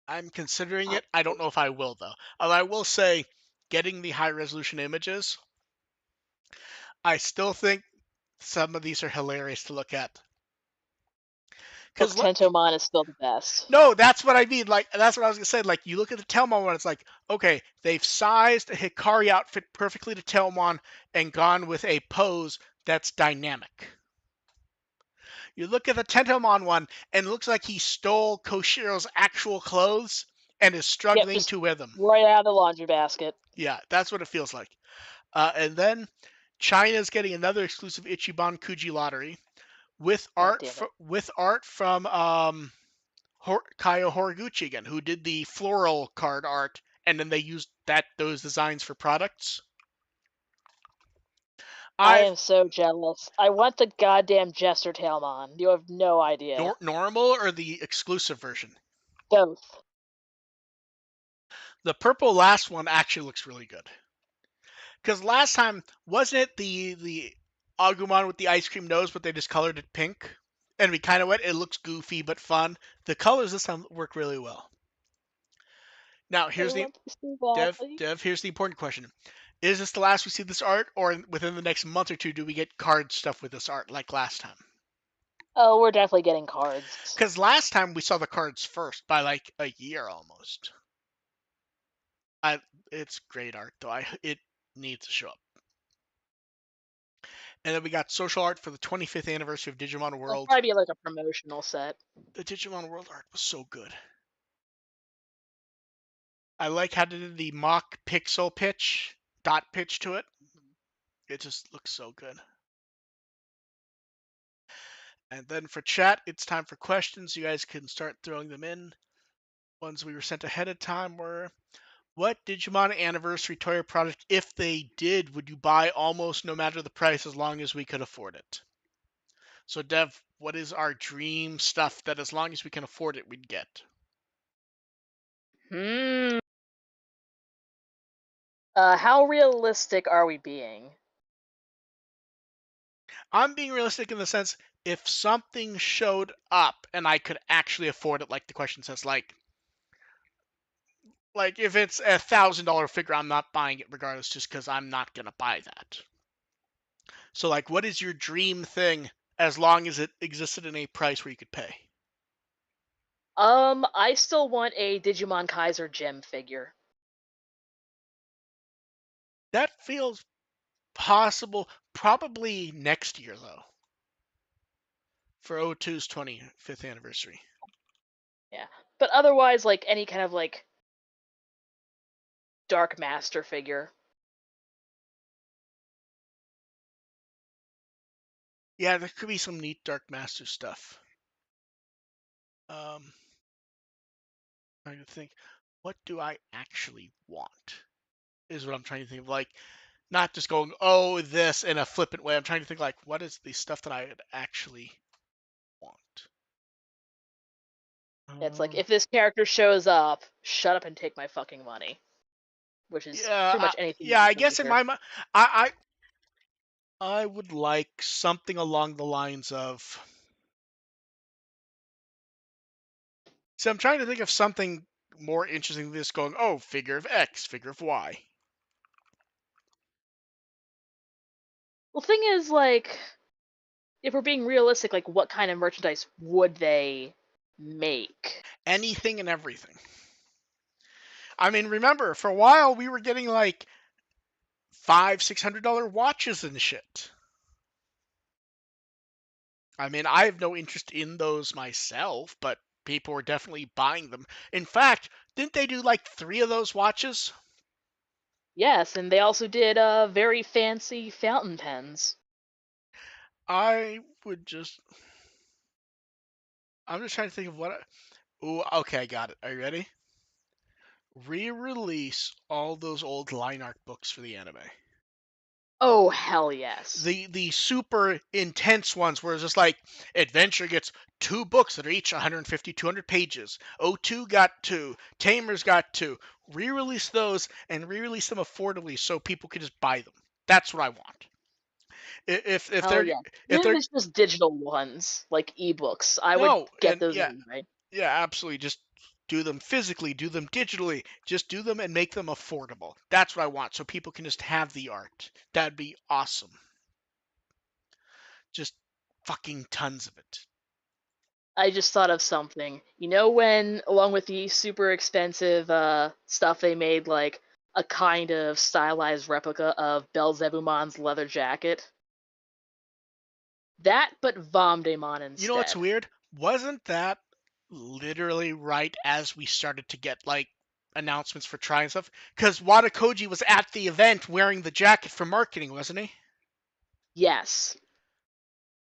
I'm considering Uh, it. I don't know if I will though. Although I will say, getting the high resolution images, I still think some of these are hilarious to look at. Look, Because Tentomon is still the best. no, that's what I mean. Like that's what I was gonna say. Like you look at the Telmon one, it's like okay, they've sized a Hikari outfit perfectly to Telmon and gone with a pose that's dynamic. You look at the Tentomon one, and it looks like he stole Koshiro's actual clothes and is Yep, struggling just to wear them. right out of the laundry basket. Yeah, that's what it feels like. And then China's getting another exclusive Ichiban Kuji lottery with God art damn it. with art from Kaio Horiguchi again, who did the floral card art, and then they used those designs for products. I I've am so jealous. I want the goddamn Jester Tailmon. You have no idea. normal or the exclusive version. Both. The purple last one actually looks really good. Because last time wasn't it the Agumon with the ice cream nose, but they just colored it pink, and we kind of went. It looks goofy but fun. The colors this time work really well. Now I here's the want this so Dev badly. Dev. Here's the important question: is this the last we see this art, or within the next month or two do we get card stuff with this art like last time? Oh, we're definitely getting cards. Because last time we saw the cards first by like a year almost. I It's great art though. It needs to show up. And then we got social art for the 25th anniversary of Digimon It'll World. probably be like a promotional set. The Digimon World art was so good. I like how they did the mock pixel pitch, dot pitch to it. It just looks so good. And then for chat, it's time for questions. You guys can start throwing them in. Ones we were sent ahead of time were, what Digimon anniversary toy or product, if they did, would you buy almost no matter the price as long as we could afford it? So Dev, what is our dream stuff that as long as we can afford it, we'd get? Hmm. How realistic are we being? I'm being realistic in the sense if something showed up and I could actually afford it, like the question says, like if it's $1,000 figure, I'm not buying it regardless, just because I'm not gonna buy that. So like, what is your dream thing as long as it existed in a price where you could pay? I still want a Digimon Kaiser gem figure. That feels possible, probably next year though, for O2's 25th anniversary. Yeah. But otherwise, like any kind of like Dark Master figure. Yeah, there could be some neat Dark Master stuff. Um, trying to think, what do I actually want? Is what I'm trying to think of. Like, not just going, oh, this in a flippant way. I'm trying to think, like, what is the stuff that I would actually want? It's like Um, if this character shows up, shut up and take my fucking money, which is yeah, pretty much anything yeah. with I the guess in Liberator. my mind, I would like something along the lines of. So I'm trying to think of something more interesting than this. Going, oh, figure of X, figure of Y. Well, thing is, like, if we're being realistic, like, what kind of merchandise would they make? Anything and everything. I mean, remember, for a while we were getting like $500-$600 watches and shit. I mean, I have no interest in those myself, but people were definitely buying them. In fact, didn't they do like 3 of those watches? Yes, and they also did very fancy fountain pens. I would just. I'm just trying to think of what. Ooh, okay, I got it. Are you ready? Re-release all those old line art books for the anime. Oh hell yes. The super intense ones where it's just like Adventure gets 2 books that are each 150 200 pages. O2 got 2, Tamers got 2. Re-release those and re-release them affordably so people can just buy them. That's what I want. If Hell they're yeah. if Even if they're it's just digital ones, like ebooks, I would no, get and those yeah, anyway. yeah, absolutely, just do them physically, do them digitally, just do them and make them affordable. That's what I want so people can just have the art. That'd be awesome. Just fucking tons of it. I just thought of something. You know when, along with the super expensive stuff, they made like a kind of stylized replica of Belzebumon's leather jacket? That, but Vomdemon You know what's instead. weird? Wasn't that literally right as we started to get like announcements for trying stuff? Because Watakoji was at the event wearing the jacket for marketing, wasn't he? Yes.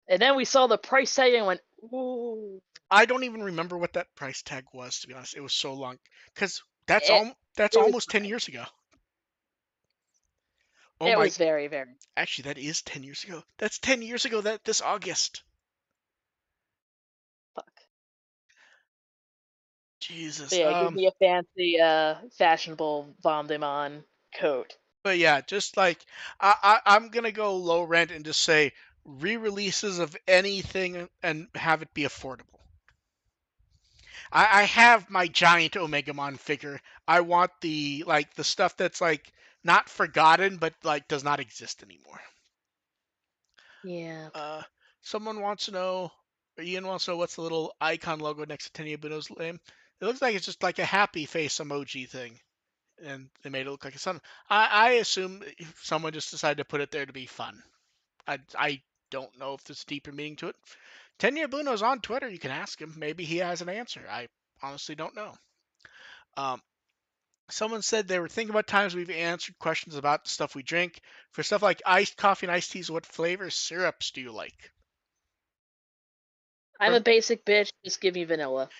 And then we saw the price tag and went, ooh. I don't even remember what that price tag was, to be honest. It was so long. Because It, that's it was almost 10 years ago. Oh it my, was very, very actually that is 10 years ago. That's 10 years ago. That this August. fuck. But Jesus. yeah, give me a fancy, fashionable Vomdemon coat. But yeah, just like I'm gonna go low rent and just say re-releases of anything and have it be affordable. I have my giant Omegamon figure. I want the stuff that's like not forgotten but like does not exist anymore. Yep. Uh, someone wants to know, or Ian wants to know what's the little icon logo next to Tenyabuno's name. It looks like it's just like a happy face emoji thing, and they made it look like a sun. I assume someone just decided to put it there to be fun. I don't know if there's deeper meaning to it. Tenya Buno's on Twitter. You can ask him. Maybe he has an answer. I honestly don't know. Um, someone said they were thinking about times we've answered questions about the stuff we drink. For stuff like iced coffee and iced teas, what flavor syrups do you like? I'm a For, basic bitch, just give me vanilla.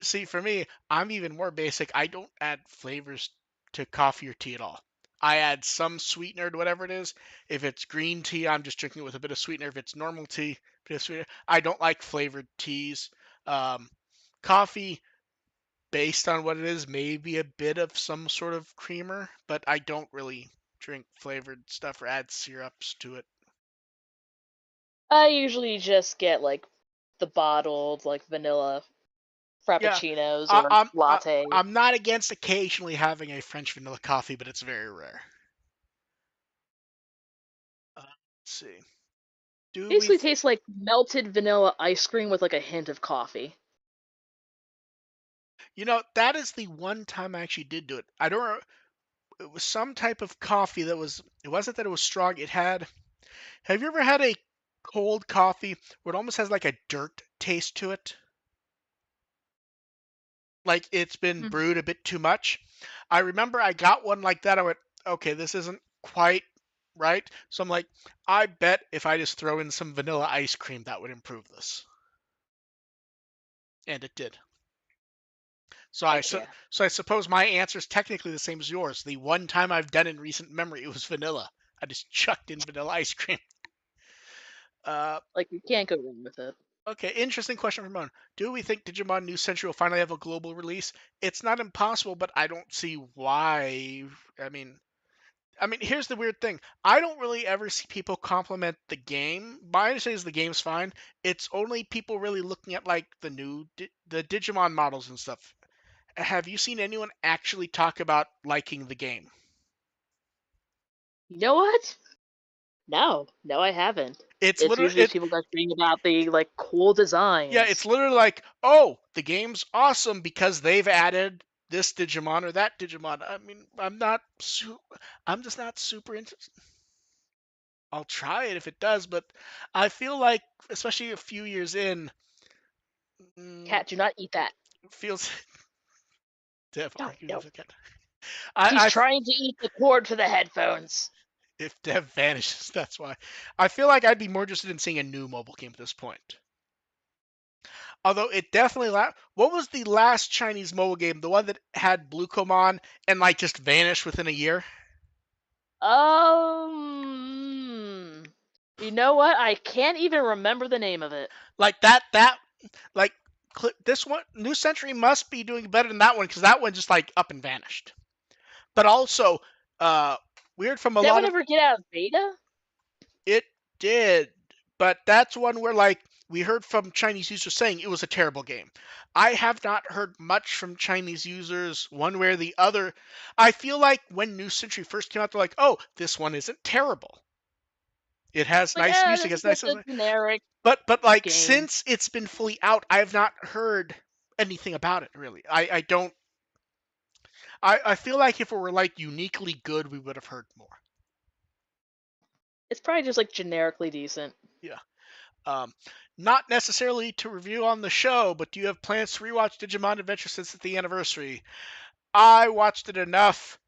see, for me, I'm even more basic. I don't add flavors to coffee or tea at all. I add some sweetener to whatever it is. If it's green tea, I'm just drinking it with a bit of sweetener. If it's normal tea, a bit of sweetener. I don't like flavored teas. Um, coffee, based on what it is, maybe a bit of some sort of creamer, but I don't really drink flavored stuff or add syrups to it. I usually just get like the bottled like vanilla Yeah, frappuccinos I, or I'm I, latte. I'm not against occasionally having a French vanilla coffee, but it's very rare. Let's see. Do we? Basically tastes like melted vanilla ice cream with like a hint of coffee. That is the one time I actually did do it. I don't. It was some type of coffee that was. It wasn't that it was strong. It had. Have you ever had a cold coffee where it almost has like a dirt taste to it? Like it's been Mhm. brewed a bit too much. I remember I got one like that. I went, okay, this isn't quite right? So I'm like, I bet if I just throw in some vanilla ice cream, that would improve this, and it did. So Heck yeah. so I suppose my answer is technically the same as yours. The one time I've done in recent memory, it was vanilla. I just chucked in vanilla ice cream. Uh, Like you can't go wrong with it. okay, interesting question from Ramon. Do we think Digimon New Century will finally have a global release? It's not impossible, but I don't see why. I mean, here's the weird thing. I don't really ever see people compliment the game. My understanding is the game's fine. It's only people really looking at like the Digimon models and stuff. Have you seen anyone actually talk about liking the game? You know what? No, I haven't. It's It's literally usually just people gushing about the like cool yeah, it's designs. literally like, oh, the game's awesome because they've added this Digimon or that Digimon. I'm just not super interested. I'll try it if it does, but I feel like, especially a few years in, mm, Cat, do not eat that. feels Dev No, arguing no. with it. He's I trying to eat the cord for the headphones. if Dev vanishes, that's why. I feel like I'd be more interested in seeing a new mobile game at this point. Although it definitely what was the last Chinese mobile game? The one that had Bluecomon and like just vanished within a year? Um, you know what? I can't even remember the name of it. Like that like this one New Century must be doing better than that one because that one just like up and vanished. But also, uh, weird from a Did that lot one of ever get out of beta? it did, but that's one where like we heard from Chinese users saying it was a terrible game. I have not heard much from Chinese users one way or the other. I feel like when New Century first came out, they're like, "Oh, this one isn't terrible. It has Like, nice music, this is it's just nice." a generic But like game. since it's been fully out, I have not heard anything about it really. I don't. I feel like if it were like uniquely good, we would have heard more. It's probably just like generically decent. Yeah. Um, Not necessarily to review on the show, but do you have plans to rewatch Digimon Adventure since it's the anniversary? I watched it enough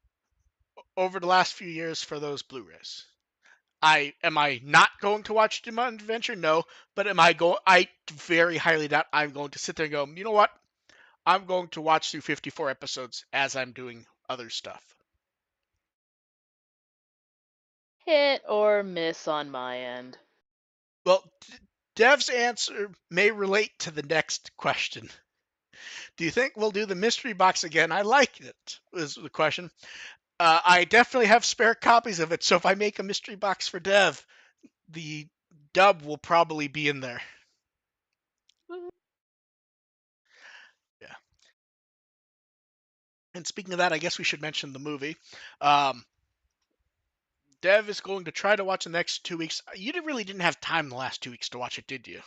over the last few years for those Blu-rays. I not going to watch Digimon Adventure? No, but am I go? I very highly doubt I'm going to sit there and go. You know what? I'm going to watch through 54 episodes as I'm doing other stuff. Hit or miss on my end. Well, Dev's answer may relate to the next question. Do you think we'll do the mystery box again? I like it, is the question. I definitely have spare copies of it, so if I make a mystery box for Dev, the dub will probably be in there. Yeah. And speaking of that, I guess we should mention the movie. Um, Dev is going to try to watch the next 2 weeks. You really didn't have time the last 2 weeks to watch it, did you?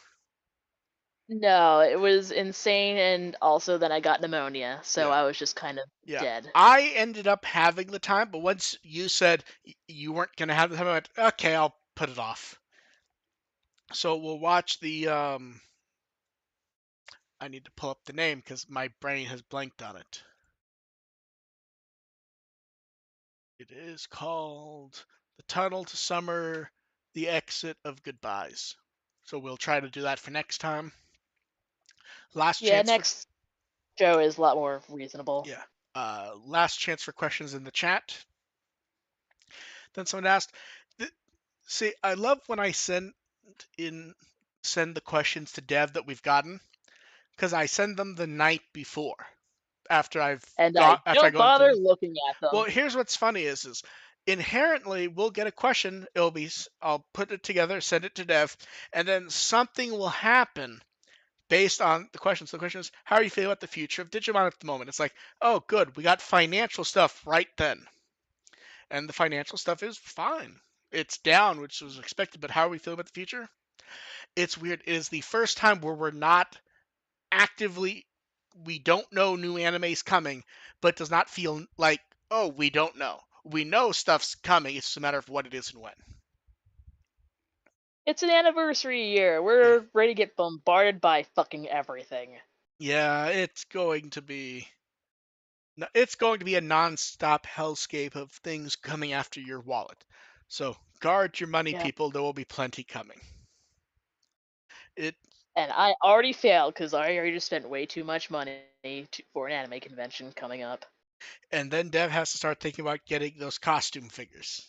No, it was insane, and also then I got pneumonia, so Yeah. I was just kind of Yeah. dead. I ended up having the time, but once you said you weren't going to have the time, I went, okay, I'll put it off. So we'll watch the. I need to pull up the name because my brain has blanked on it. It is called The Tunnel to Summer, The Exit of Goodbyes. So we'll try to do that for next time. Last Yeah, chance for next show is a lot more reasonable. yeah. Last chance for questions in the chat. Then someone asked, "See, I love when I in send the questions to Dev that we've gotten because I send them the night before And I after I don't go into bother them. looking at Well, them. here's what's funny is inherently we'll get a question. I'll put it together, send it to Dev, and then something will happen based on the question. So the question is, how are you feeling about the future of Digimon at the moment? It's like, oh, good, we got financial stuff right then, and the financial stuff is fine. It's down, which was expected, but how are we feeling about the future? It's weird. It is the first time where we're not actively we don't know new animes coming, but does not feel like, oh, we don't know. We know stuff's coming. It's just a matter of what it is and when. It's an anniversary year. Yeah. We're ready to get bombarded by fucking everything. Yeah, it's going to be a non-stop hellscape of things coming after your wallet. So Guard your money, Yeah. people. There will be plenty coming. It And I already failed because I already just spent way too much money for an anime convention coming up. and then Dev has to start thinking about getting those costume figures.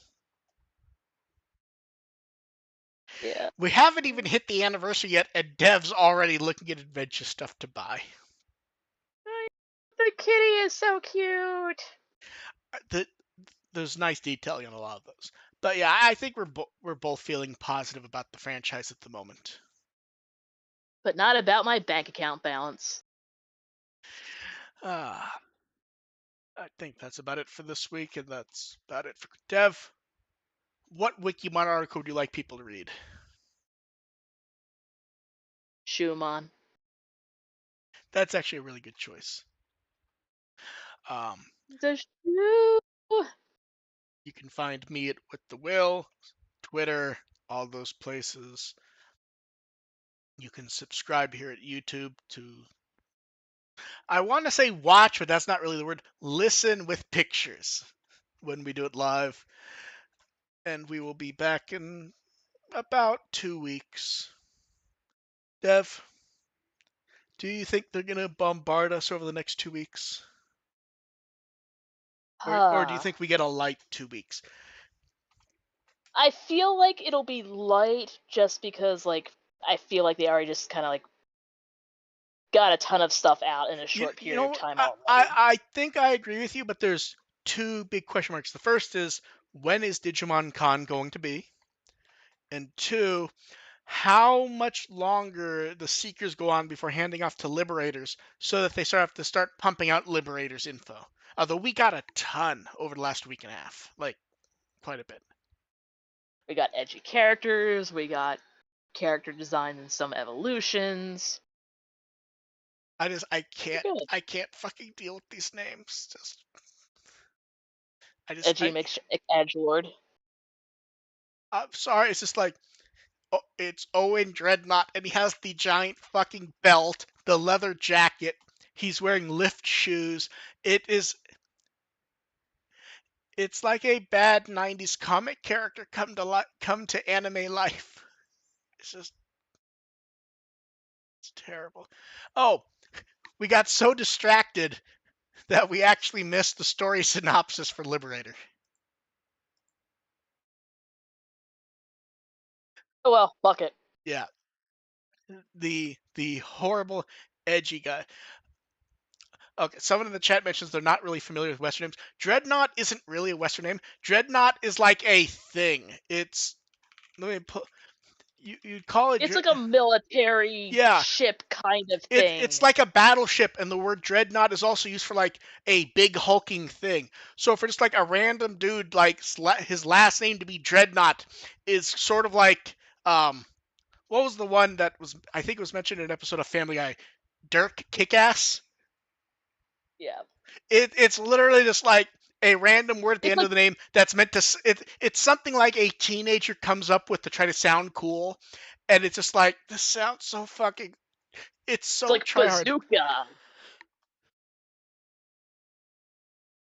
Yeah. We haven't even hit the anniversary yet, and Dev's already looking at adventure stuff to buy. The kitty is so cute. The, there's nice detailing on a lot of those. But yeah, I think we're both feeling positive about the franchise at the moment. But not about my bank account balance. Ah, I think that's about it for this week, and that's about it for Dev. What Wikimon article would you like people to read? Shumon. That's actually a really good choice. Um, The shoe. you can find me at With the Will, Twitter, all those places. You can subscribe here at YouTube to, I want to say watch, but that's not really the word, listen with pictures when we do it live. And we will be back in about 2 weeks. Dev, do you think they're going to bombard us over the next 2 weeks? Or do you Ah. think we get a light 2 weeks? I feel like it'll be light just because, like, I feel like they already just kind of, like, got a ton of stuff out in a You, short you period of know, time I, I, already. I think I agree with you, but there's two big question marks. The first is, when is Digimon Con going to be? And two, how much longer the Seekers go on before handing off to Liberators so that they have to start pumping out Liberators info. Although we got a ton over the last week and a half, like quite a bit. We got edgy characters, we got character design and some evolutions. I Pretty can't good. I can't fucking deal with these names. Just I just Edgy mix edgelord. I'm sorry. It's just like, oh, it's Owen Dreadnought, and he has the giant fucking belt, the leather jacket. He's wearing lift shoes. It is. It's like a bad '90s comic character come to anime life. It's just it's terrible. Oh, we got so distracted that we actually missed the story synopsis for Liberator. Oh well, fuck it. Yeah, the horrible edgy guy. Okay, someone in the chat mentions they're not really familiar with Western names. Dreadnought isn't really a Western name. Dreadnought is like a thing. It's let me put you'd call it It's like a military yeah. ship kind of It's thing. like a battleship, and the word dreadnought is also used for like a big hulking thing. So for just like a random dude, like his last name to be Dreadnought is sort of like what was the one that was I think it was mentioned in an episode of Family Guy, Dirk Kickass. Yeah. It's literally just like a random word at the It's end like of the name that's meant to. It's something like a teenager comes up with to try to sound cool, and it's just like this sounds so fucking. It's it's so like tryhard. bazooka.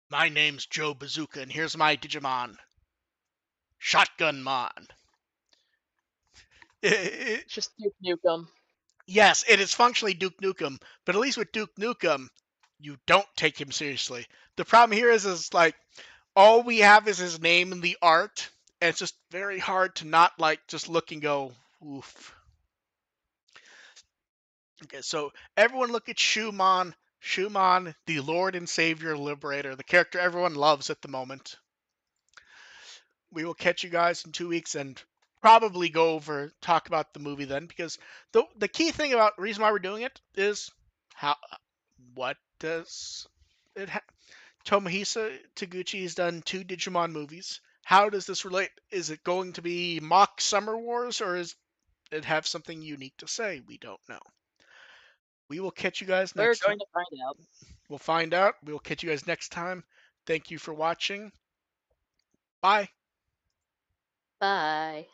My name's Joe Bazooka, and here's my Digimon, Shotgun Mon. It's just Duke Nukem. Yes, it is functionally Duke Nukem, but at least with Duke Nukem, you don't take him seriously. The problem here is like all we have is his name and the art, and it's just very hard to not like just look and go, oof. Okay, so everyone look at Shumon. Shumon, the Lord and Savior Liberator, the character everyone loves at the moment. We will catch you guys in 2 weeks and probably talk about the movie then, because the key thing about the reason why we're doing it is how what does it Tomohisa Taguchi has done 2 Digimon movies. How does this relate? Is it going to be mock Summer Wars, or is it have something unique to say? We don't know. We will catch you guys We're next time. going to find out. We'll find out. We will catch you guys next time. Thank you for watching. Bye. Bye.